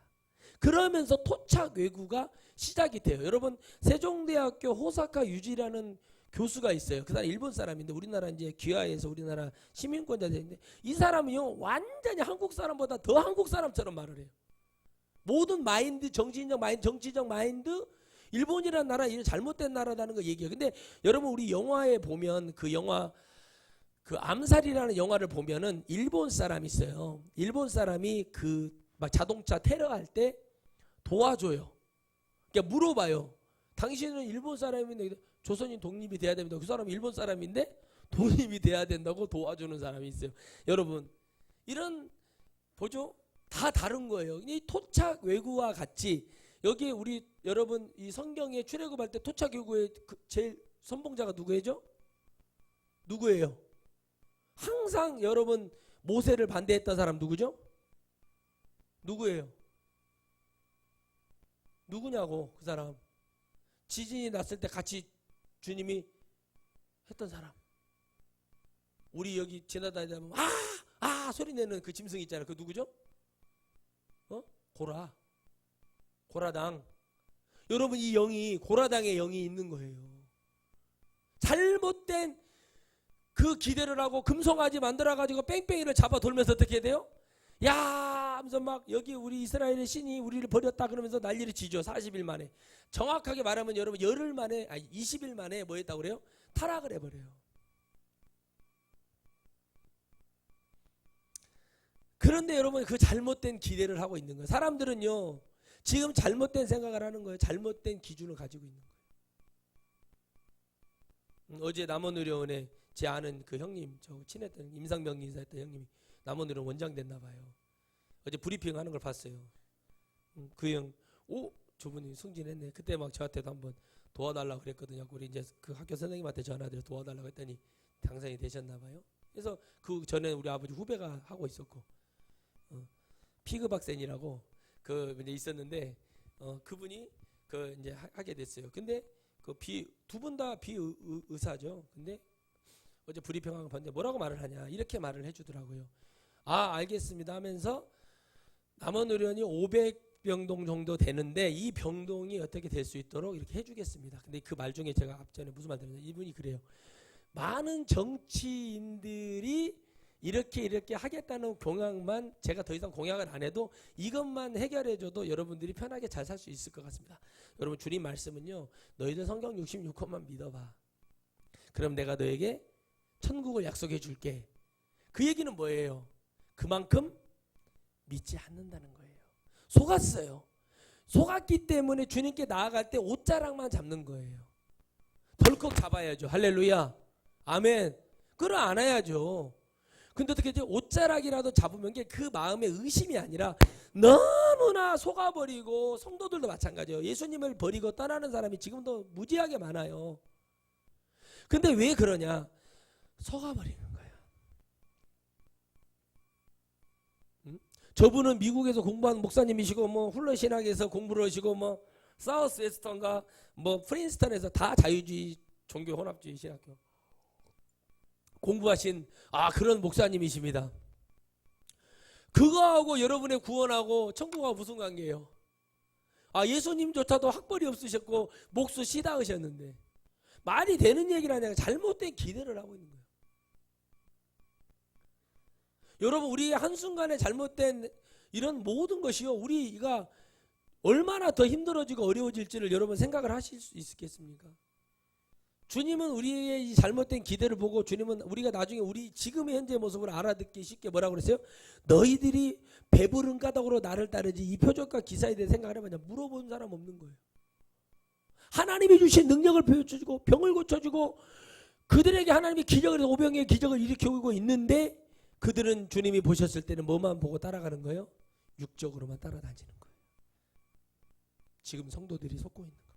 그러면서 토착 외구가 시작이 돼요. 여러분 세종대학교 호사카 유지라는 교수가 있어요. 그 사람 일본 사람인데 우리나라 이제 귀화해서 우리나라 시민권자 되는데 이 사람은요 완전히 한국 사람보다 더 한국 사람처럼 말을 해요. 모든 마인드, 정치적 마인드, 일본이라는 나라 이 잘못된 나라라는 거 얘기해요. 근데 여러분 우리 영화에 보면 그 영화 그 암살이라는 영화를 보면은 일본 사람이 있어요. 일본 사람이 그 막 자동차 테러할 때 도와줘요. 그러니까 물어봐요. 당신은 일본 사람인데 조선인 독립이 돼야 됩니다. 그 사람은 일본 사람인데 독립이 돼야 된다고 도와주는 사람이 있어요. 여러분 이런 보죠? 다 다른 거예요. 이 토착 외구와 같이 여기 우리 여러분 이 성경에 출애굽할 때 토착 외구의 제일 선봉자가 누구예요? 누구예요? 항상 여러분 모세를 반대했던 사람 누구죠? 누구예요? 누구냐고 그 사람. 지진이 났을 때 같이 주님이 했던 사람. 우리 여기 지나다니다 보면 소리 내는 그 짐승 있잖아요. 그 누구죠? 고라당. 여러분 이 영이 고라당의 영이 있는 거예요. 잘못된 그 기대를 하고 금송아지 만들어가지고 뺑뺑이를 잡아 돌면서 어떻게 돼요? 야 하면서 막 여기 우리 이스라엘의 신이 우리를 버렸다 그러면서 난리를 치죠. 40일 만에. 정확하게 말하면 여러분 20일 만에 뭐 했다고 그래요? 타락을 해버려요. 그런데 여러분 그 잘못된 기대를 하고 있는 거예요. 사람들은요 지금 잘못된 생각을 하는 거예요. 잘못된 기준을 가지고 있는 거예요. 어제 남원의료원에 제 아는 그 형님, 저 친했던 임상병 인사했던 형님이 남원의료원 원장 됐나 봐요. 어제 브리핑 하는 걸 봤어요. 그 형, 저분이 승진했네. 그때 막 저한테도 한번 도와달라고 그랬거든요. 우리 이제 그 학교 선생님한테 전화드려 도와달라고 했더니 당선이 되셨나 봐요. 그래서 그 전에 우리 아버지 후배가 하고 있었고 피그박센이라고 그 이제 있었는데 그분이 그 이제 하게 됐어요. 근데 그 두 분 다 비의사죠. 근데 어제 브리핑한 거 봤는데 뭐라고 말을 하냐 이렇게 말을 해주더라고요. 알겠습니다 하면서 남원의료원이 500병동 정도 되는데 이 병동이 어떻게 될 수 있도록 이렇게 해주겠습니다. 근데 그 말 중에 제가 앞전에 무슨 말 들었는데 이분이 그래요. 많은 정치인들이 이렇게 하겠다는 공약만 제가 더 이상 공약을 안 해도 이것만 해결해줘도 여러분들이 편하게 잘 살 수 있을 것 같습니다. 여러분 주님 말씀은요. 너희들 성경 66권만 믿어봐. 그럼 내가 너에게 천국을 약속해 줄게. 그 얘기는 뭐예요? 그만큼 믿지 않는다는 거예요. 속았어요. 속았기 때문에 주님께 나아갈 때 옷자락만 잡는 거예요. 덜컥 잡아야죠. 할렐루야. 아멘. 끌어안아야죠. 근데 어떻게 이제 옷자락이라도 잡으면 그 마음의 의심이 아니라 너무나 속아버리고, 성도들도 마찬가지예요. 예수님을 버리고 떠나는 사람이 지금도 무지하게 많아요. 근데 왜 그러냐? 속아버리는 거야. 응? 저분은 미국에서 공부한 목사님이시고, 뭐 훌러 신학에서 공부를 하시고, 뭐 사우스 웨스턴과 뭐 프린스턴에서 다 자유주의 종교 혼합주의 신학교 공부하신 그런 목사님이십니다. 그거하고 여러분의 구원하고 천국하고 무슨 관계예요? 예수님조차도 학벌이 없으셨고 목수 시다하셨는데 말이 되는 얘기를 하냐고 잘못된 기대를 하고 있는 거예요. 여러분, 우리의 한순간에 잘못된 이런 모든 것이요, 우리가 얼마나 더 힘들어지고 어려워질지를 여러분 생각을 하실 수 있겠습니까? 주님은 우리의 이 잘못된 기대를 보고, 주님은 우리가 나중에 우리 지금의 현재 모습을 알아듣기 쉽게 뭐라고 그랬어요? 너희들이 배부른 까닭으로 나를 따르지 이 표적과 기사에 대해 생각을 해봤냐? 물어본 사람 없는 거예요. 하나님이 주신 능력을 보여주고 병을 고쳐주고 그들에게 하나님이 기적을 해서 오병이의 기적을 일으키고 있는데, 그들은 주님이 보셨을 때는 뭐만 보고 따라가는 거예요? 육적으로만 따라다니는 거예요. 지금 성도들이 속고 있는 거예요.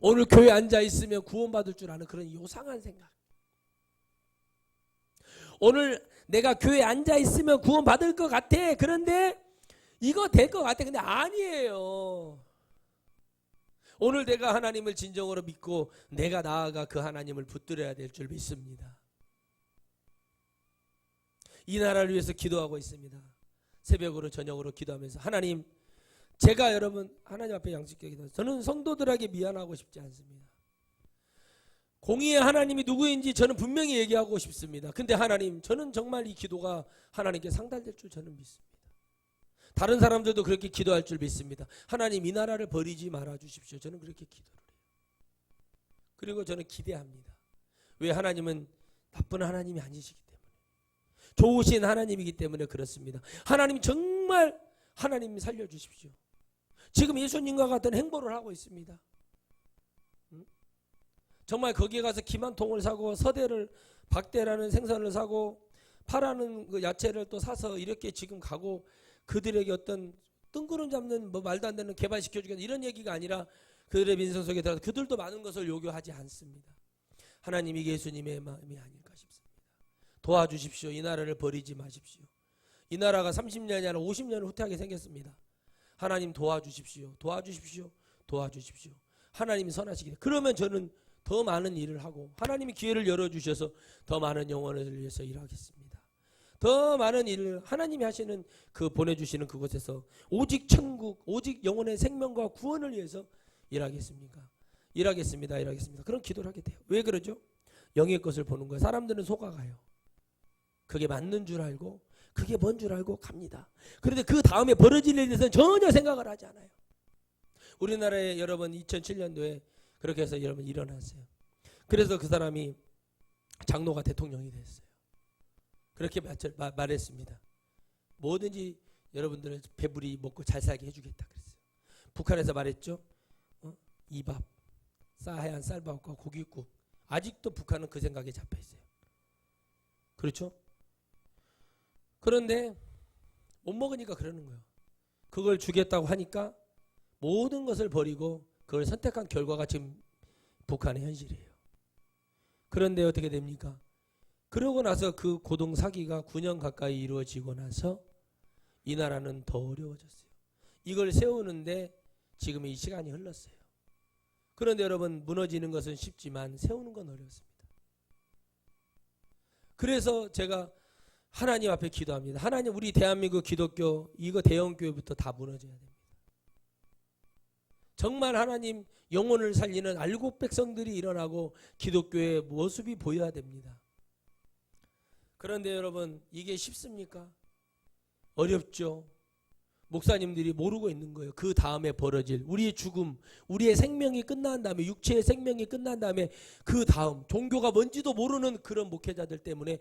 오늘 교회에 앉아있으면 구원받을 줄 아는 그런 요상한 생각. 오늘 내가 교회에 앉아있으면 구원받을 것 같아. 그런데 이거 될 것 같아. 근데 아니에요. 오늘 내가 하나님을 진정으로 믿고 내가 나아가 그 하나님을 붙들어야 될 줄 믿습니다. 이 나라를 위해서 기도하고 있습니다. 새벽으로 저녁으로 기도하면서 하나님, 제가 여러분 하나님 앞에 양식하게 기도해요. 저는 성도들에게 미안하고 싶지 않습니다. 공의의 하나님이 누구인지 저는 분명히 얘기하고 싶습니다. 근데 하나님, 저는 정말 이 기도가 하나님께 상달될 줄 저는 믿습니다. 다른 사람들도 그렇게 기도할 줄 믿습니다. 하나님, 이 나라를 버리지 말아 주십시오. 저는 그렇게 기도를 해요. 그리고 저는 기대합니다. 왜? 하나님은 나쁜 하나님이 아니시기 때문에, 좋으신 하나님이기 때문에 그렇습니다. 하나님, 정말 하나님 살려주십시오. 지금 예수님과 같은 행보를 하고 있습니다. 정말 거기에 가서 김 한 통을 사고 서대를, 박대라는 생선을 사고 파라는 그 야채를 또 사서 이렇게 지금 가고, 그들에게 어떤 뜬구름 잡는 뭐 말도 안 되는 개발시켜주겠다 이런 얘기가 아니라 그들의 민성 속에 들어가서 그들도 많은 것을 요구하지 않습니다. 하나님, 이게 예수님의 마음이 아닐까 싶습니다. 도와주십시오. 이 나라를 버리지 마십시오. 이 나라가 30년이 아니라 50년을 후퇴하게 생겼습니다. 하나님, 도와주십시오. 도와주십시오. 도와주십시오. 하나님이 선하시기. 그러면 저는 더 많은 일을 하고 하나님이 기회를 열어주셔서 더 많은 영혼을 위해서 일하겠습니다. 더 많은 일을 하나님이 하시는 그 보내주시는 그곳에서 오직 천국, 오직 영혼의 생명과 구원을 위해서 일하겠습니다. 그런 기도를 하게 돼요. 왜 그러죠? 영의 것을 보는 거예요. 사람들은 속아가요. 그게 맞는 줄 알고, 그게 뭔 줄 알고 갑니다. 그런데 그 다음에 벌어질 일에 대해서는 전혀 생각을 하지 않아요. 우리나라에 여러분 2007년도에 그렇게 해서 여러분 일어났어요. 그래서 그 사람이 장로가 대통령이 됐어요. 그렇게 말했습니다. 뭐든지 여러분들을 배부리 먹고 잘 살게 해주겠다 그랬어요. 북한에서 말했죠. 이 밥, 하얀 쌀밥과 고깃국. 아직도 북한은 그 생각에 잡혀 있어요. 그렇죠? 그런데 못 먹으니까 그러는 거예요. 그걸 주겠다고 하니까 모든 것을 버리고 그걸 선택한 결과가 지금 북한의 현실이에요. 그런데 어떻게 됩니까? 그러고 나서 그 고동 사기가 9년 가까이 이루어지고 나서 이 나라는 더 어려워졌어요. 이걸 세우는데 지금 이 시간이 흘렀어요. 그런데 여러분, 무너지는 것은 쉽지만 세우는 건 어렵습니다. 그래서 제가 하나님 앞에 기도합니다. 하나님, 우리 대한민국 기독교 이거 대형교회부터 다 무너져야 됩니다. 정말 하나님 영혼을 살리는 알곡 백성들이 일어나고 기독교의 모습이 보여야 됩니다. 그런데 여러분, 이게 쉽습니까? 어렵죠. 목사님들이 모르고 있는 거예요. 그 다음에 벌어질 우리의 죽음, 우리의 생명이 끝난 다음에, 육체의 생명이 끝난 다음에 그 다음, 종교가 뭔지도 모르는 그런 목회자들 때문에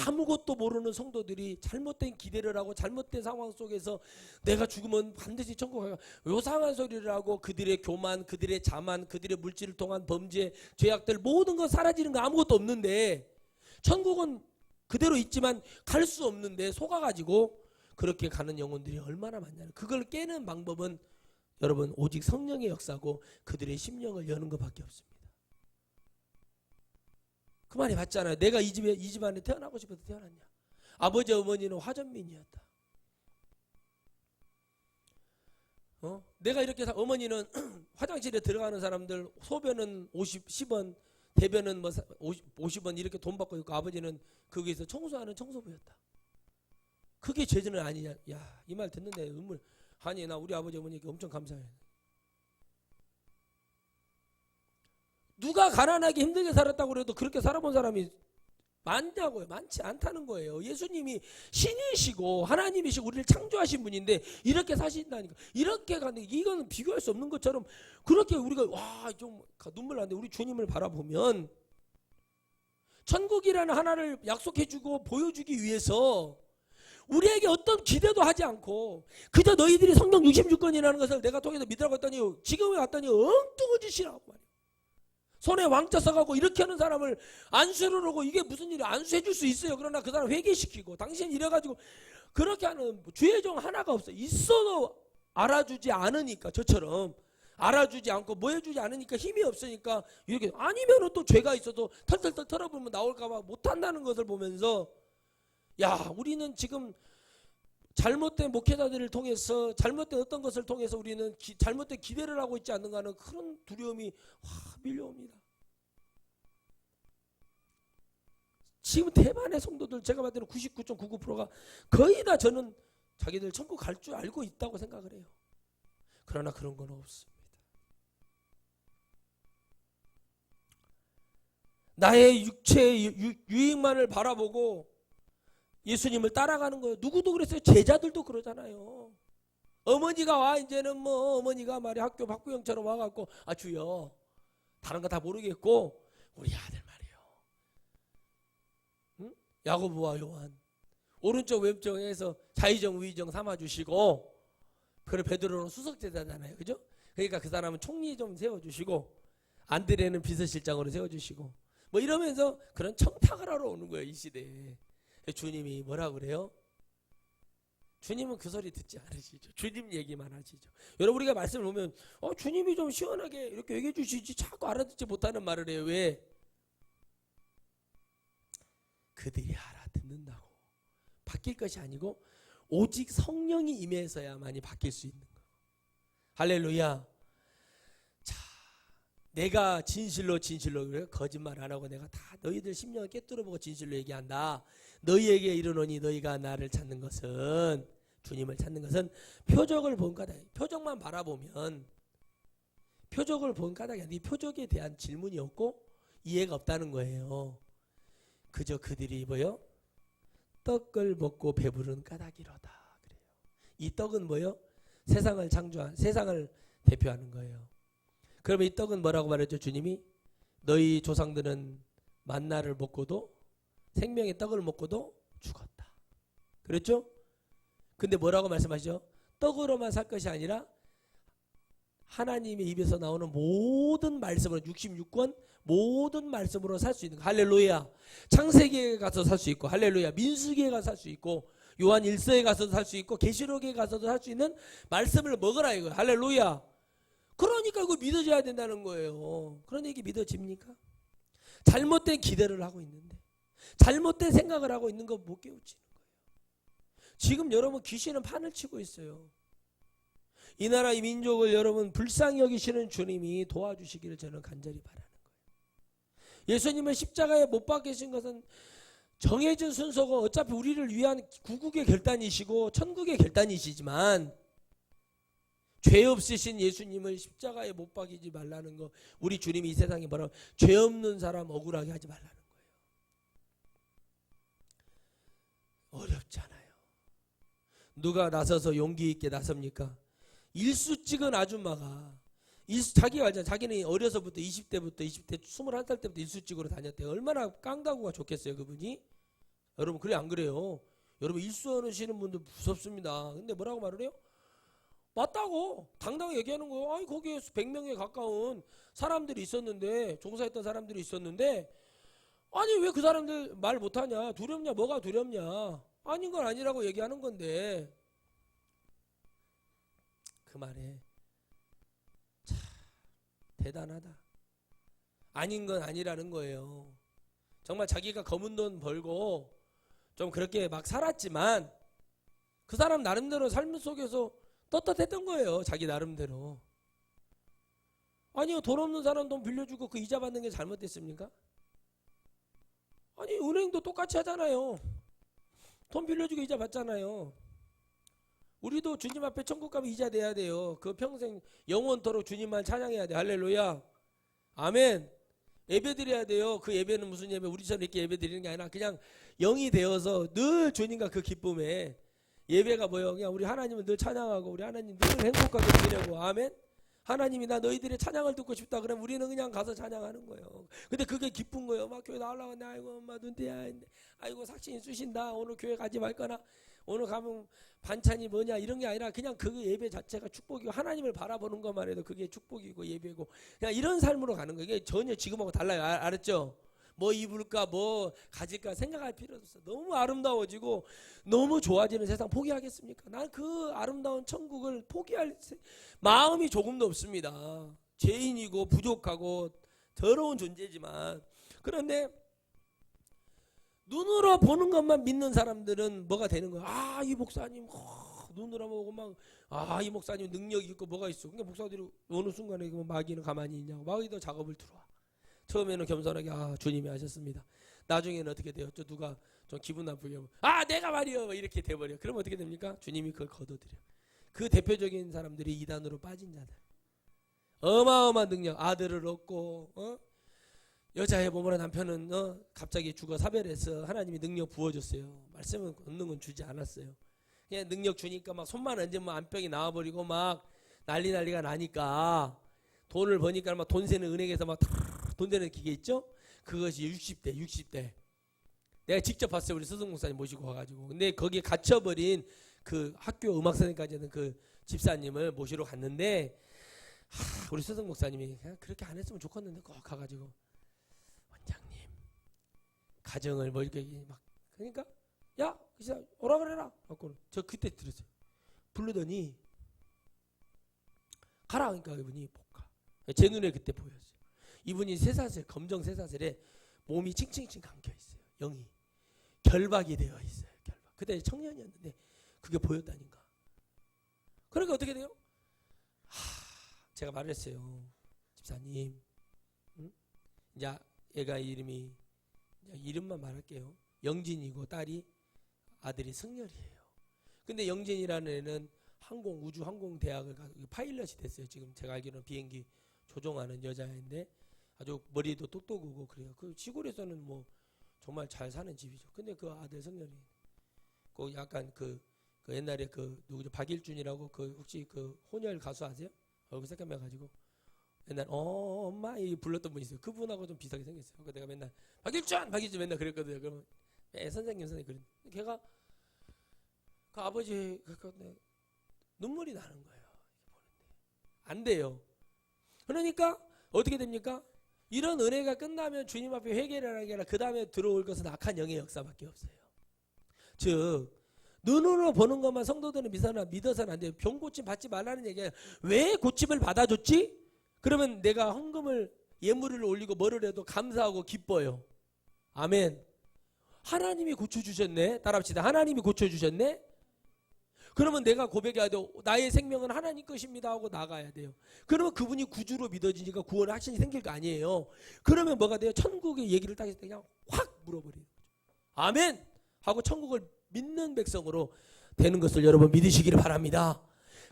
아무것도 모르는 성도들이 잘못된 기대를 하고 잘못된 상황 속에서 내가 죽으면 반드시 천국 가요, 요상한 소리를 하고 그들의 교만, 그들의 자만, 그들의 물질을 통한 범죄, 죄악들 모든 거 사라지는 거 아무것도 없는데, 천국은 그대로 있지만 갈 수 없는데 속아가지고 그렇게 가는 영혼들이 얼마나 많냐는, 그걸 깨는 방법은 여러분 오직 성령의 역사고 그들의 심령을 여는 것밖에 없습니다. 그 말이 맞잖아요. 내가 이 집안에 태어나고 싶어서 태어났냐. 아버지 어머니는 화전민이었다. 내가 이렇게 어머니는 화장실에 들어가는 사람들 소변은 10원, 대변은 뭐 50원 이렇게 돈 받고 있고, 아버지는 거기서 청소하는 청소부였다. 그게 죄는 아니냐. 야, 이 말 듣는데 눈물. 아니, 나 우리 아버지 어머니께 엄청 감사해. 누가 가난하게 힘들게 살았다고 그래도 그렇게 살아본 사람이 많냐고요? 많지 않다는 거예요. 예수님이 신이시고 하나님이시고 우리를 창조하신 분인데 이렇게 사신다니까. 이렇게 가는, 이거는 비교할 수 없는 것처럼 그렇게 우리가 와, 좀 눈물 나는데, 우리 주님을 바라보면 천국이라는 하나를 약속해주고 보여주기 위해서 우리에게 어떤 기대도 하지 않고 그저 너희들이 성경 66권이라는 것을 내가 통해서 믿으라고 했더니 지금에 왔더니 엉뚱한 짓이라고 말이야. 손에 왕자 써가고 이렇게 하는 사람을 안수를 하고, 이게 무슨 일이야. 안수해 줄 수 있어요. 그러나 그 사람 회개시키고, 당신 이래가지고 그렇게 하는 주의 종 하나가 없어. 있어도 알아주지 않으니까, 저처럼 알아주지 않고 뭐 해주지 않으니까, 힘이 없으니까 이렇게, 아니면은 또 죄가 있어도 털털털 털어보면 나올까봐 못한다는 것을 보면서, 야, 우리는 지금 잘못된 목회자들을 통해서, 잘못된 어떤 것을 통해서 우리는 잘못된 기대를 하고 있지 않는가 하는 그런 두려움이 밀려옵니다. 지금 대만의 성도들, 제가 봤을 때는 99.99%가 거의 다 저는 자기들 천국 갈 줄 알고 있다고 생각을 해요. 그러나 그런 건 없습니다. 나의 육체의 유익만을 바라보고 예수님을 따라가는 거예요. 누구도 그랬어요. 제자들도 그러잖아요. 어머니가 와, 이제는 뭐 어머니가 말이야 학교 박구영처럼 와갖고, 아 주여, 다른 거 다 모르겠고 우리 아들 말이요, 응? 야고보와 요한 오른쪽 왼쪽에서 자의정 우의정 삼아주시고, 그래 베드로는 수석제자잖아요, 그죠? 그러니까 그 사람은 총리 좀 세워주시고, 안드레는 비서실장으로 세워주시고, 뭐 이러면서 그런 청탁을 하러 오는 거예요, 이 시대에. 주님이 뭐라 그래요? 주님은 그 소리 듣지 않으시죠. 주님 얘기만 하시죠. 여러분, 우리가 말씀을 보면 주님이 좀 시원하게 이렇게 얘기해 주시지 자꾸 알아듣지 못하는 말을 해요. 왜? 그들이 알아듣는다고 바뀔 것이 아니고 오직 성령이 임해서야만이 바뀔 수 있는 거. 할렐루야. 자, 내가 진실로 그래, 거짓말 안 하고 내가 다 너희들 심령을 깨뚫어보고 진실로 얘기한다. 너희에게 이르노니 너희가 나를 찾는 것은, 주님을 찾는 것은 표적을 본 까닭. 표적만 바라보면, 표적을 본 까닭이 아니라 이 표적에 대한 질문이 없고 이해가 없다는 거예요. 그저 그들이 뭐요? 떡을 먹고 배부른 까닭이로다. 그래요. 이 떡은 뭐요? 세상을 창조한, 세상을 대표하는 거예요. 그러면 이 떡은 뭐라고 말했죠? 주님이 너희 조상들은 만나를 먹고도, 생명의 떡을 먹고도 죽었다. 그랬죠? 근데 뭐라고 말씀하시죠? 떡으로만 살 것이 아니라 하나님의 입에서 나오는 모든 말씀으로, 66권 모든 말씀으로 살 수 있는 거. 할렐루야. 창세기에 가서 살 수 있고, 할렐루야. 민수기에 가서 살 수 있고, 요한 1서에 가서도 살 수 있고, 계시록에 가서도 살 수 있는 말씀을 먹으라 이거예요. 할렐루야. 그러니까 이거 믿어져야 된다는 거예요. 그런데 이게 믿어집니까? 잘못된 기대를 하고 있는데, 잘못된 생각을 하고 있는 거 못 깨우치는 거예요. 지금 여러분 귀신은 판을 치고 있어요. 이 나라 이 민족을 여러분 불쌍히 여기시는 주님이 도와주시기를 저는 간절히 바라는 거예요. 예수님을 십자가에 못 박히신 것은 정해진 순서고 어차피 우리를 위한 구국의 결단이시고 천국의 결단이시지만, 죄 없으신 예수님을 십자가에 못 박이지 말라는 거, 우리 주님이 이 세상에 뭐라고, 죄 없는 사람 억울하게 하지 말라는 거예요. 어렵잖아요. 누가 나서서 용기 있게 나섭니까? 일수 찍은 아줌마가 자기가 알잖아. 자기는 어려서부터 20대 21살 때부터 일수 찍으러 다녔대. 얼마나 깡다구가 좋겠어요 그분이. 여러분 그래 안 그래요? 여러분 일수하시는 분들 무섭습니다. 근데 뭐라고 말을 해요? 맞다고 당당히 얘기하는 거예요. 아니 거기에 100명에 가까운 사람들이 있었는데, 종사했던 사람들이 있었는데, 아니 왜 그 사람들 말 못하냐? 두렵냐? 뭐가 두렵냐? 아닌 건 아니라고 얘기하는 건데, 그 말에 참 대단하다. 아닌 건 아니라는 거예요. 정말 자기가 검은 돈 벌고 좀 그렇게 막 살았지만 그 사람 나름대로 삶 속에서 떳떳했던 거예요. 자기 나름대로. 아니요, 돈 없는 사람 돈 빌려주고 그 이자 받는 게 잘못됐습니까? 아니 은행도 똑같이 하잖아요. 돈 빌려주고 이자 받잖아요. 우리도 주님 앞에 천국 가면 이자 내야 돼요. 그 평생 영원토록 주님만 찬양해야 돼. 할렐루야. 아멘. 예배 드려야 돼요. 그 예배는 무슨 예배? 우리처럼 이렇게 예배 드리는 게 아니라 그냥 영이 되어서 늘 주님과 그 기쁨에, 예배가 뭐예요? 그냥 우리 하나님은 늘 찬양하고 우리 하나님 늘 행복하게 지내고. 아멘. 하나님이 나 너희들의 찬양을 듣고 싶다 그러면 우리는 그냥 가서 찬양하는 거예요. 근데 그게 기쁜 거예요. 막 교회 나오려고 하는데 아이고 엄마 눈대야 했는데, 아이고 삭신이 쑤신다, 오늘 교회 가지 말거나, 오늘 가면 반찬이 뭐냐, 이런 게 아니라 그냥 그 예배 자체가 축복이고 하나님을 바라보는 것만 해도 그게 축복이고 예배고, 그냥 이런 삶으로 가는 거예요. 이게 전혀 지금하고 달라요. 알았죠? 뭐 입을까 뭐 가질까 생각할 필요도 없어. 너무 아름다워지고 너무 좋아지는 세상 포기하겠습니까? 난 그 아름다운 천국을 포기할 마음이 조금도 없습니다. 죄인이고 부족하고 더러운 존재지만, 그런데 눈으로 보는 것만 믿는 사람들은 뭐가 되는 거야? 아, 이 목사님 눈으로 보고 막, 아, 이 목사님 능력이 있고 뭐가 있어. 그러니까 목사들이 어느 순간에 마귀는 가만히 있냐고, 마귀도 작업을 들어와. 처음에는 겸손하게 아 주님이 하셨습니다. 나중에는 어떻게 돼요? 저 누가 좀 기분 나쁘게 하면 아 내가 말이요 이렇게 돼버려. 그러면 어떻게 됩니까? 주님이 그걸 거둬들여. 그 대표적인 사람들이 이단으로 빠진 자들. 어마어마한 능력, 아들을 얻고 여자의 몸으로 남편은 갑자기 죽어 사별해서 하나님이 능력 부어줬어요. 말씀은 없는 건 주지 않았어요. 그냥 능력 주니까 막 손만 얹으면 안병이 나와버리고 막 난리가 나니까, 돈을 버니까 막 돈 세는 은행에서 막 돈 되는 기계 있죠? 그것이 60대. 내가 직접 봤어요. 우리 스승 목사님 모시고 와가지고. 근데 거기에 갇혀버린 그 학교 음악선생까지 하는 그 집사님을 모시러 갔는데, 우리 스승 목사님이 그냥 그렇게 안 했으면 좋겠는데 꼭 가가지고, 원장님 가정을 뭐 이렇게 막, 그러니까 야 그냥 오라 그래라. 저 그때 들었어요. 부르더니 가라. 그러니까 이분이 못 가. 제 눈에 그때 보였어요. 이분이 쇠사슬, 검정 쇠사슬에 몸이 칭칭칭 감겨 있어요. 영이 결박이 되어 있어요. 결박. 그때 청년이었는데 그게 보였다니까. 그러니까 어떻게 돼요? 제가 말했어요. 집사님, 이제 얘가 이름이, 이름만 말할게요. 영진이고 딸이, 아들이 승열이에요. 근데 영진이라는 애는 우주항공대학을 가서 파일럿이 됐어요. 지금 제가 알기로는 비행기 조종하는 여자인데 아주 머리도 똑똑하고 그래요. 그 시골에서는 뭐 정말 잘 사는 집이죠. 근데 그 아들 성렬이 그 약간 그 옛날에 그 누구죠? 박일준이라고 그 혹시 그 혼혈 가수 아세요? 얼굴 새까매 가지고 맨날 엄마 이 불렀던 분 있어요. 그분하고 좀 비슷하게 생겼어요. 그러니까 내가 맨날 박일준 맨날 그랬거든요. 그러면 선생님 그랬. 걔가 그 아버지 눈물이 나는 거예요. 안 돼요. 그러니까 어떻게 됩니까? 이런 은혜가 끝나면 주님 앞에 회개를 하는 게 아니라 그 다음에 들어올 것은 악한 영의 역사밖에 없어요. 즉 눈으로 보는 것만 성도들은 믿어서는 안 돼요. 병 고침 받지 말라는 얘기예요. 왜 고침을 받아줬지? 그러면 내가 헌금을 예물을 올리고 뭐를 해도 감사하고 기뻐요. 아멘. 하나님이 고쳐주셨네. 따라합시다. 하나님이 고쳐주셨네. 그러면 내가 고백해야 돼요. 나의 생명은 하나님 것입니다 하고 나가야 돼요. 그러면 그분이 구주로 믿어지니까 구원의 확신이 생길 거 아니에요. 그러면 뭐가 돼요? 천국의 얘기를 딱 했을 때 그냥 확 물어버리는 거죠. 아멘 하고 천국을 믿는 백성으로 되는 것을 여러분 믿으시기를 바랍니다.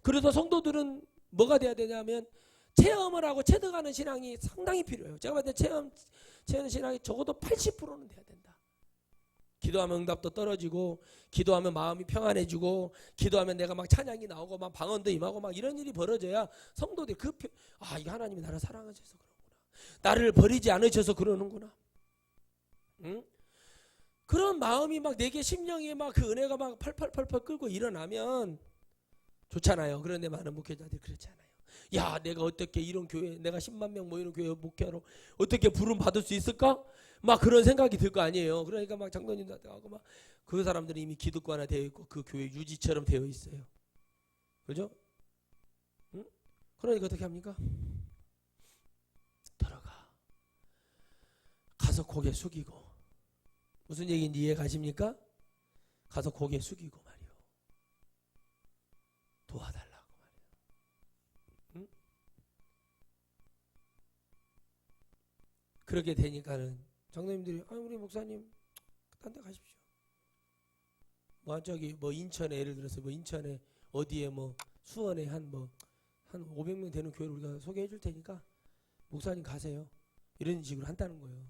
그래서 성도들은 뭐가 돼야 되냐면 체험을 하고 체득하는 신앙이 상당히 필요해요. 제가 봤을 때 체험 신앙이 적어도 80%는 돼야 된다. 기도하면 응답도 떨어지고, 기도하면 마음이 평안해지고, 기도하면 내가 막 찬양이 나오고 막 방언도 임하고 막 이런 일이 벌어져야 성도들이 이게 하나님이 나를 사랑하셔서 그러는구나, 나를 버리지 않으셔서 그러는구나, 응? 그런 마음이 막 내게 심령에 막 그 은혜가 막 펄펄펄펄 끓고 일어나면 좋잖아요. 그런데 많은 목회자들이 그렇지 않아요. 야, 내가 어떻게 이런 교회, 내가 10만 명 뭐 이런 교회 목회하러 어떻게 부름 받을 수 있을까? 막 그런 생각이 들 거 아니에요. 그러니까 막 장로님들한테 가고 막 그 사람들이 이미 기득권화 되어 있고 그 교회 유지처럼 되어 있어요. 그죠? 응? 그러니까 어떻게 합니까? 들어가. 가서 고개 숙이고. 무슨 얘기인지 이해 가십니까? 가서 고개 숙이고 말이요. 도와달라고 말이요. 응? 그렇게 되니까는 장로님들이 우리 목사님 딴 데 가십시오. 뭐 저기 뭐 인천에 예를 들어서 뭐 인천에 어디에 뭐 수원에 한 500명 되는 교회를 우리가 소개해 줄 테니까 목사님 가세요. 이런 식으로 한다는 거예요.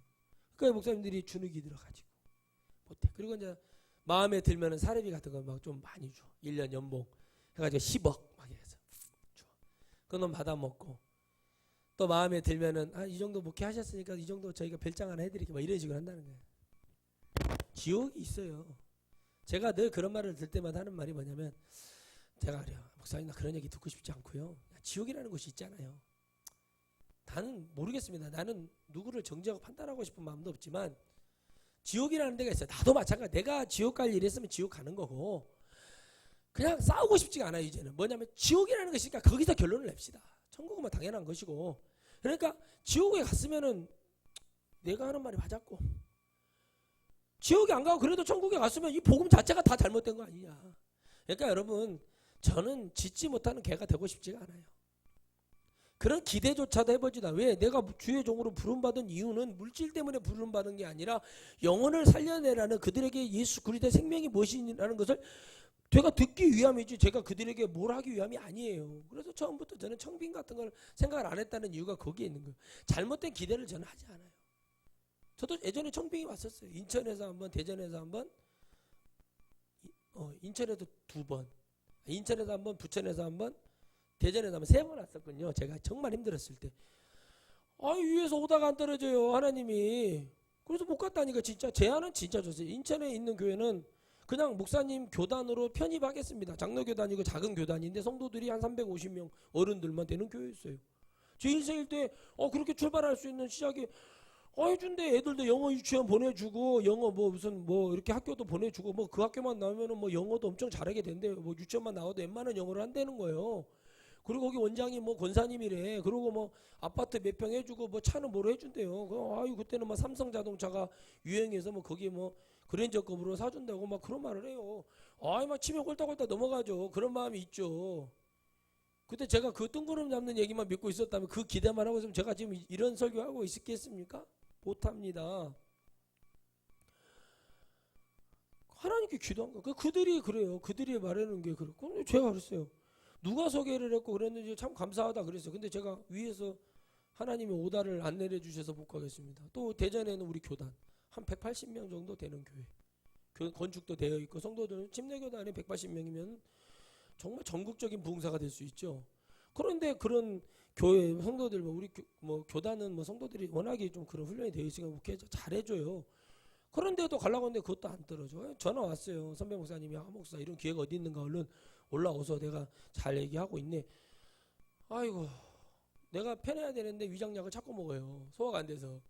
그러니까 목사님들이 주눅이 들어가지고 못해. 그리고 이제 마음에 들면은 사례비 같은 거 막 좀 많이 줘. 1년 연봉 해가지고 10억 막 이래서 줘. 그놈 받아 먹고, 또 마음에 들면은 이 정도 목회하셨으니까 이 정도 저희가 별장 하나 해드릴게 막 이런 식으로 한다는 거예요. 지옥이 있어요. 제가 늘 그런 말을 들 때마다 하는 말이 뭐냐면, 제가 그래요. 목사님, 나 그런 얘기 듣고 싶지 않고요. 지옥이라는 곳이 있잖아요. 나는 모르겠습니다. 나는 누구를 정죄하고 판단하고 싶은 마음도 없지만 지옥이라는 데가 있어요. 나도 마찬가지. 내가 지옥 갈 일이 있으면 지옥 가는 거고, 그냥 싸우고 싶지가 않아요. 이제는 뭐냐면 지옥이라는 것이니까 거기서 결론을 냅시다. 천국은 당연한 것이고, 그러니까 지옥에 갔으면은 내가 하는 말이 맞았고, 지옥에 안 가고 그래도 천국에 갔으면 이 복음 자체가 다 잘못된 거 아니냐. 그러니까 여러분, 저는 짓지 못하는 개가 되고 싶지가 않아요. 그런 기대조차도 해보지도 않아요. 왜? 내가 주의 종으로 부름받은 이유는 물질 때문에 부름받은 게 아니라 영혼을 살려내라는, 그들에게 예수 그리스도의 생명이 무엇이라는 것을 제가 듣기 위함이지, 제가 그들에게 뭘 하기 위함이 아니에요. 그래서 처음부터 저는 청빙 같은 걸 생각을 안 했다는 이유가 거기에 있는 거예요. 잘못된 기대를 저는 하지 않아요. 저도 예전에 청빙이 왔었어요. 인천에서 한 번, 대전에서 한 번, 인천에도 2번, 인천에서 한 번, 부천에서 한 번, 대전에서 한 번, 3번 왔었거든요. 제가 정말 힘들었을 때. 위에서 오다가 안 떨어져요, 하나님이. 그래서 못 갔다니까. 진짜 제안은 진짜 줬어요. 인천에 있는 교회는 그냥 목사님 교단으로 편입하겠습니다. 장로교단이고 작은 교단인데 성도들이 한 350명 어른들만 되는 교회였어요. 제 인생일 때 그렇게 출발할 수 있는 시작이 해준대. 애들도 영어 유치원 보내주고, 영어 무슨 이렇게 학교도 보내주고, 그 학교만 나오면은 영어도 엄청 잘하게 된대요. 유치원만 나와도 웬만한 영어를 한다는 거예요. 그리고 거기 원장이 권사님이래. 그리고 아파트 몇 평 해주고, 차는 뭐로 해준대요. 그때는 삼성 자동차가 유행해서 거기에 그랜저급으로 사준다고 그런 말을 해요. 치면 홀딱홀딱 넘어가죠. 그런 마음이 있죠. 그때 제가 그 뜬구름 잡는 얘기만 믿고 있었다면, 그 기대만 하고 있으면 제가 지금 이런 설교하고 있겠습니까? 못합니다. 하나님께 기도한 거. 그들이 그래요. 그들이 말하는 게 그렇고, 제가 그랬어요. 누가 소개를 했고 그랬는지 참 감사하다 그랬어요. 근데 제가 위에서 하나님의 오다를 안 내려주셔서 못 가겠습니다. 또 대전에는 우리 교단 한 180명 정도 되는 교회, 건축도 되어 있고, 성도들은 침례교단에 180명이면 정말 전국적인 부흥사가 될 수 있죠. 그런데 그런 교회 성도들, 우리 교단은 성도들이 워낙에 좀 그런 훈련이 되어 있으니까 목회 잘해줘요. 그런데도 가려고 하는데 그것도 안 떨어져. 전화 왔어요. 선배 목사님이, 목사 이런 기회가 어디 있는가, 얼른 올라오서 내가 잘 얘기하고 있네. 아이고, 내가 편해야 되는데 위장약을 자꾸 먹어요. 소화가 안 돼서.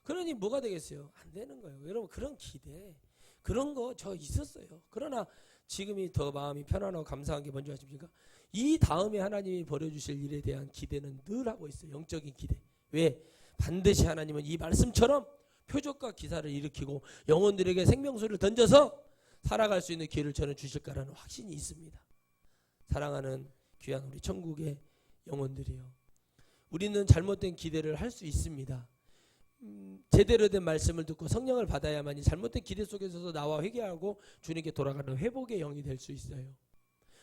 그러니 뭐가 되겠어요? 안 되는 거예요. 여러분, 그런 기대, 그런 거 저 있었어요. 그러나 지금이 더 마음이 편안하고 감사한 게 뭔지 아십니까? 이 다음에 하나님이 벌여주실 일에 대한 기대는 늘 하고 있어요. 영적인 기대. 왜? 반드시 하나님은 이 말씀처럼 표적과 기사를 일으키고 영혼들에게 생명수를 던져서 살아갈 수 있는 기회를 저는 주실 거라는 확신이 있습니다. 사랑하는 귀한 우리 천국의 영혼들이요, 우리는 잘못된 기대를 할 수 있습니다. 제대로 된 말씀을 듣고 성령을 받아야만이 잘못된 기대 속에서도 나와 회개하고 주님께 돌아가는 회복의 영이 될 수 있어요.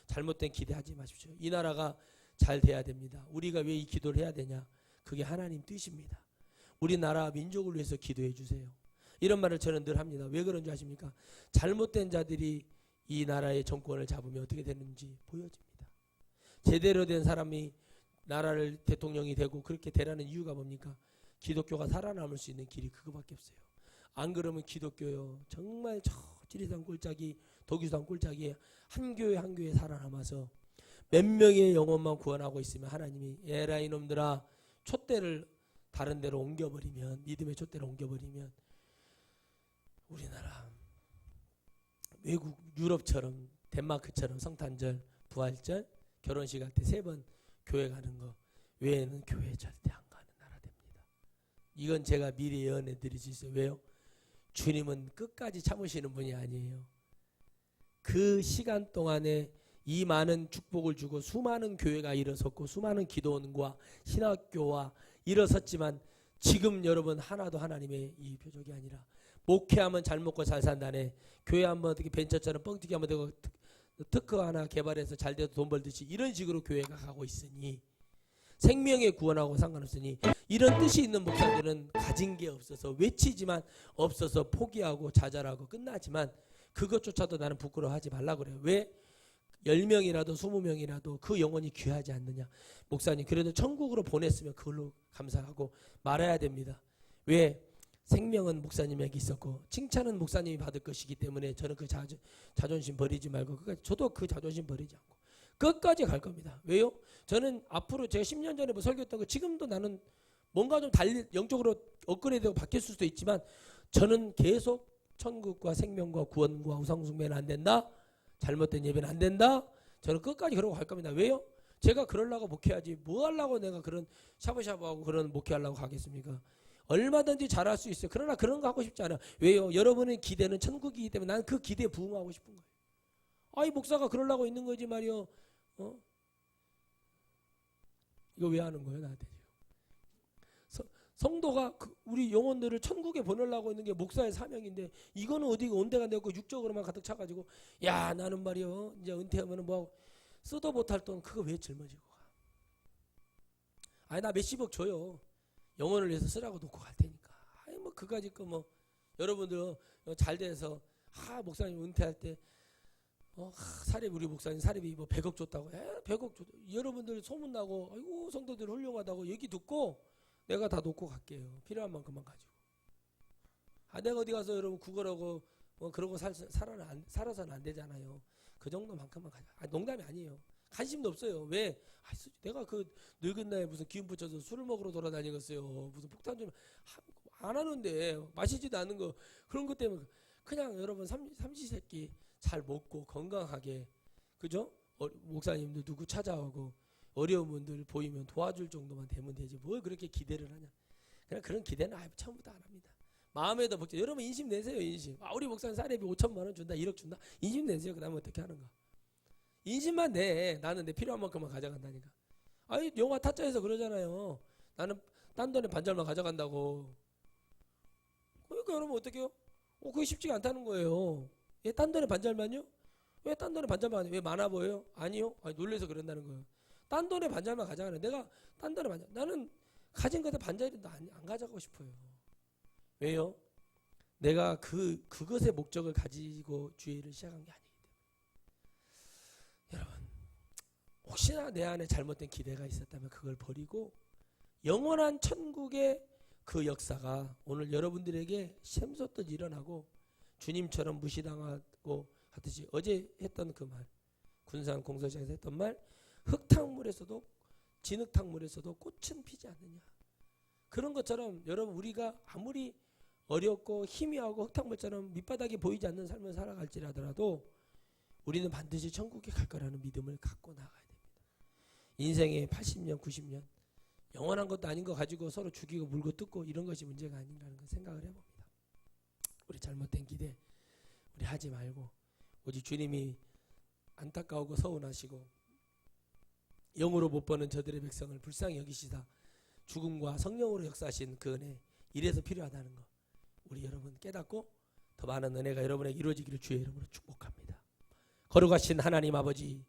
잘못된 기대하지 마십시오. 이 나라가 잘 돼야 됩니다. 우리가 왜 이 기도를 해야 되냐? 그게 하나님 뜻입니다. 우리나라 민족을 위해서 기도해 주세요. 이런 말을 저는 늘 합니다. 왜 그런 줄 아십니까? 잘못된 자들이 이 나라의 정권을 잡으면 어떻게 되는지 보여집니다. 제대로 된 사람이 나라를 대통령이 되고 그렇게 되라는 이유가 뭡니까? 기독교가 살아남을 수 있는 길이 그거밖에 없어요. 안 그러면 기독교요 정말 저 지리산 꼴짝이 독일산 꼴짝이 한 교회 한 교회 살아남아서 몇 명의 영혼만 구원하고 있으면 하나님이 에라 이놈들아 촛대를 다른 데로 옮겨버리면 믿음의 촛대를 옮겨버리면 우리나라 외국 유럽처럼 덴마크처럼 성탄절 부활절 결혼식 할 때 3번 교회 가는 거 외에는 교회 절대 안 가는 나라 됩니다. 이건 제가 미리 예언해 드릴 수 있어요. 왜요? 주님은 끝까지 참으시는 분이 아니에요. 그 시간 동안에 이 많은 축복을 주고 수많은 교회가 일어섰고 수많은 기도원과 신학교와 일어섰지만 지금 여러분 하나도 하나님의 이 표적이 아니라 목회하면 잘 먹고 잘 산다네. 교회 한번 어떻게 벤처처럼 뻥튀기 한번 되고 특허 하나 개발해서 잘 돼도 돈 벌듯이 이런 식으로 교회가 가고 있으니 생명에 구원하고 상관없으니 이런 뜻이 있는 목사들은 가진 게 없어서 외치지만 없어서 포기하고 좌절하고 끝나지만 그것조차도 나는 부끄러워하지 말라고 그래요. 왜? 10명이라도 20명이라도 그 영혼이 귀하지 않느냐. 목사님 그래도 천국으로 보냈으면 그걸로 감사하고 말아야 됩니다. 왜? 생명은 목사님에게 있었고 칭찬은 목사님이 받을 것이기 때문에 저는 그 자존심 버리지 말고 끝까지 저도 그 자존심 버리지 않고 끝까지 갈 겁니다. 왜요? 저는 앞으로 제가 10년 전에 뭐 설교했던 거 지금도 나는 뭔가 좀 달리 영적으로 업그레이드되고 바뀔 수도 있지만 저는 계속 천국과 생명과 구원과 우상숭배는 안 된다. 잘못된 예배는 안 된다. 저는 끝까지 그러고 갈 겁니다. 왜요? 제가 그러려고 목회하지 뭐 하려고 내가 그런 샤브샤브하고 그런 목회하려고 가겠습니까? 얼마든지 잘할 수 있어요. 그러나 그런 거 하고 싶지 않아요. 왜요? 여러분의 기대는 천국이기 때문에 나는 그 기대에 부응하고 싶은 거예요. 아이 목사가 그러려고 있는 거지 말이요. 이거 왜 하는 거예요 나한테 지금? 성도가 우리 영혼들을 천국에 보내려고 있는 게 목사의 사명인데 이거는 어디가 온데가 되고 육적으로만 가득 차가지고 야 나는 말이요 이제 은퇴하면 뭐 쓰도 못할 돈 그거 왜 짊어지고 가? 아니 나 몇십억 줘요. 영혼을 위해서 쓰라고 놓고 갈 테니까. 아니 뭐 그까짓 거 뭐 여러분들 잘 돼서 목사님 은퇴할 때 사립 우리 목사님 사립이 뭐 100억 줬다고 100억 줬다. 여러분들 소문나고 아이고 성도들 훌륭하다고 얘기 듣고 내가 다 놓고 갈게요. 필요한 만큼만 가지고. 내가 어디 가서 여러분 구걸하고 그러고 살아서는 안 되잖아요. 그 정도만큼만 가자. 농담이 아니에요. 관심도 없어요. 왜? 내가 그 늙은 나이에 무슨 기운 붙여서 술을 먹으러 돌아다니겠어요. 무슨 폭탄 좀 안 하는데 마시지도 않는 거 그런 것 때문에 그냥 여러분 삼시세끼 잘 먹고 건강하게 그죠? 목사님들 누구 찾아오고 어려운 분들 보이면 도와줄 정도만 되면 되지 뭘 그렇게 기대를 하냐. 그냥 그런 기대는 처음부터 안 합니다. 마음에도 먹죠. 여러분 인심 내세요. 인심. 우리 목사님 사례비 5천만 원 준다 1억 준다. 인심 내세요. 그 다음에 어떻게 하는가. 인심만 내. 나는 내 필요한 만큼만 가져간다니까. 영화 타짜에서 그러잖아요. 나는 딴 돈에 반절만 가져간다고. 그러니까 여러분 어떻게 해요? 그게 쉽지가 않다는 거예요. 딴 돈에 반절만요? 왜 딴 돈에 반절만 왜 많아 보여요? 아니요. 놀래서 그런다는 거예요. 딴 돈에 반절만 가져가는 내가 딴 돈에 반절 나는 가진 것에 반절이라도 안 가져가고 싶어요. 왜요? 내가 그것의 목적을 가지고 주의를 시작한 게 아니기 때문에. 여러분 혹시나 내 안에 잘못된 기대가 있었다면 그걸 버리고 영원한 천국의 그 역사가 오늘 여러분들에게 샘솟듯 일어나고 주님처럼 무시당하고 하듯이 어제 했던 그 말 군산 공소장에서 했던 말 흙탕물에서도 진흙탕물에서도 꽃은 피지 않느냐. 그런 것처럼 여러분 우리가 아무리 어렵고 희미하고 흙탕물처럼 밑바닥이 보이지 않는 삶을 살아갈지라도 우리는 반드시 천국에 갈 거라는 믿음을 갖고 나가야 됩니다. 인생의 80년 90년 영원한 것도 아닌 거 가지고 서로 죽이고 물고 뜯고 이런 것이 문제가 아닌가라는 걸 생각을 해봅니다. 우리 잘못된 기대 우리 하지 말고 오직 주님이 안타까우고 서운하시고 영으로 못 보는 저들의 백성을 불쌍히 여기시다 죽음과 성령으로 역사하신 그 은혜 이래서 필요하다는 거 우리 여러분 깨닫고 더 많은 은혜가 여러분에게 이루어지기를 주의 이름으로 축복합니다. 거룩하신 하나님 아버지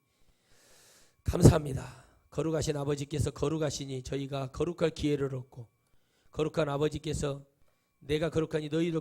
감사합니다. 거룩하신 아버지께서 거룩하시니 저희가 거룩할 기회를 얻고 거룩한 아버지께서 내가 거룩하니 너희도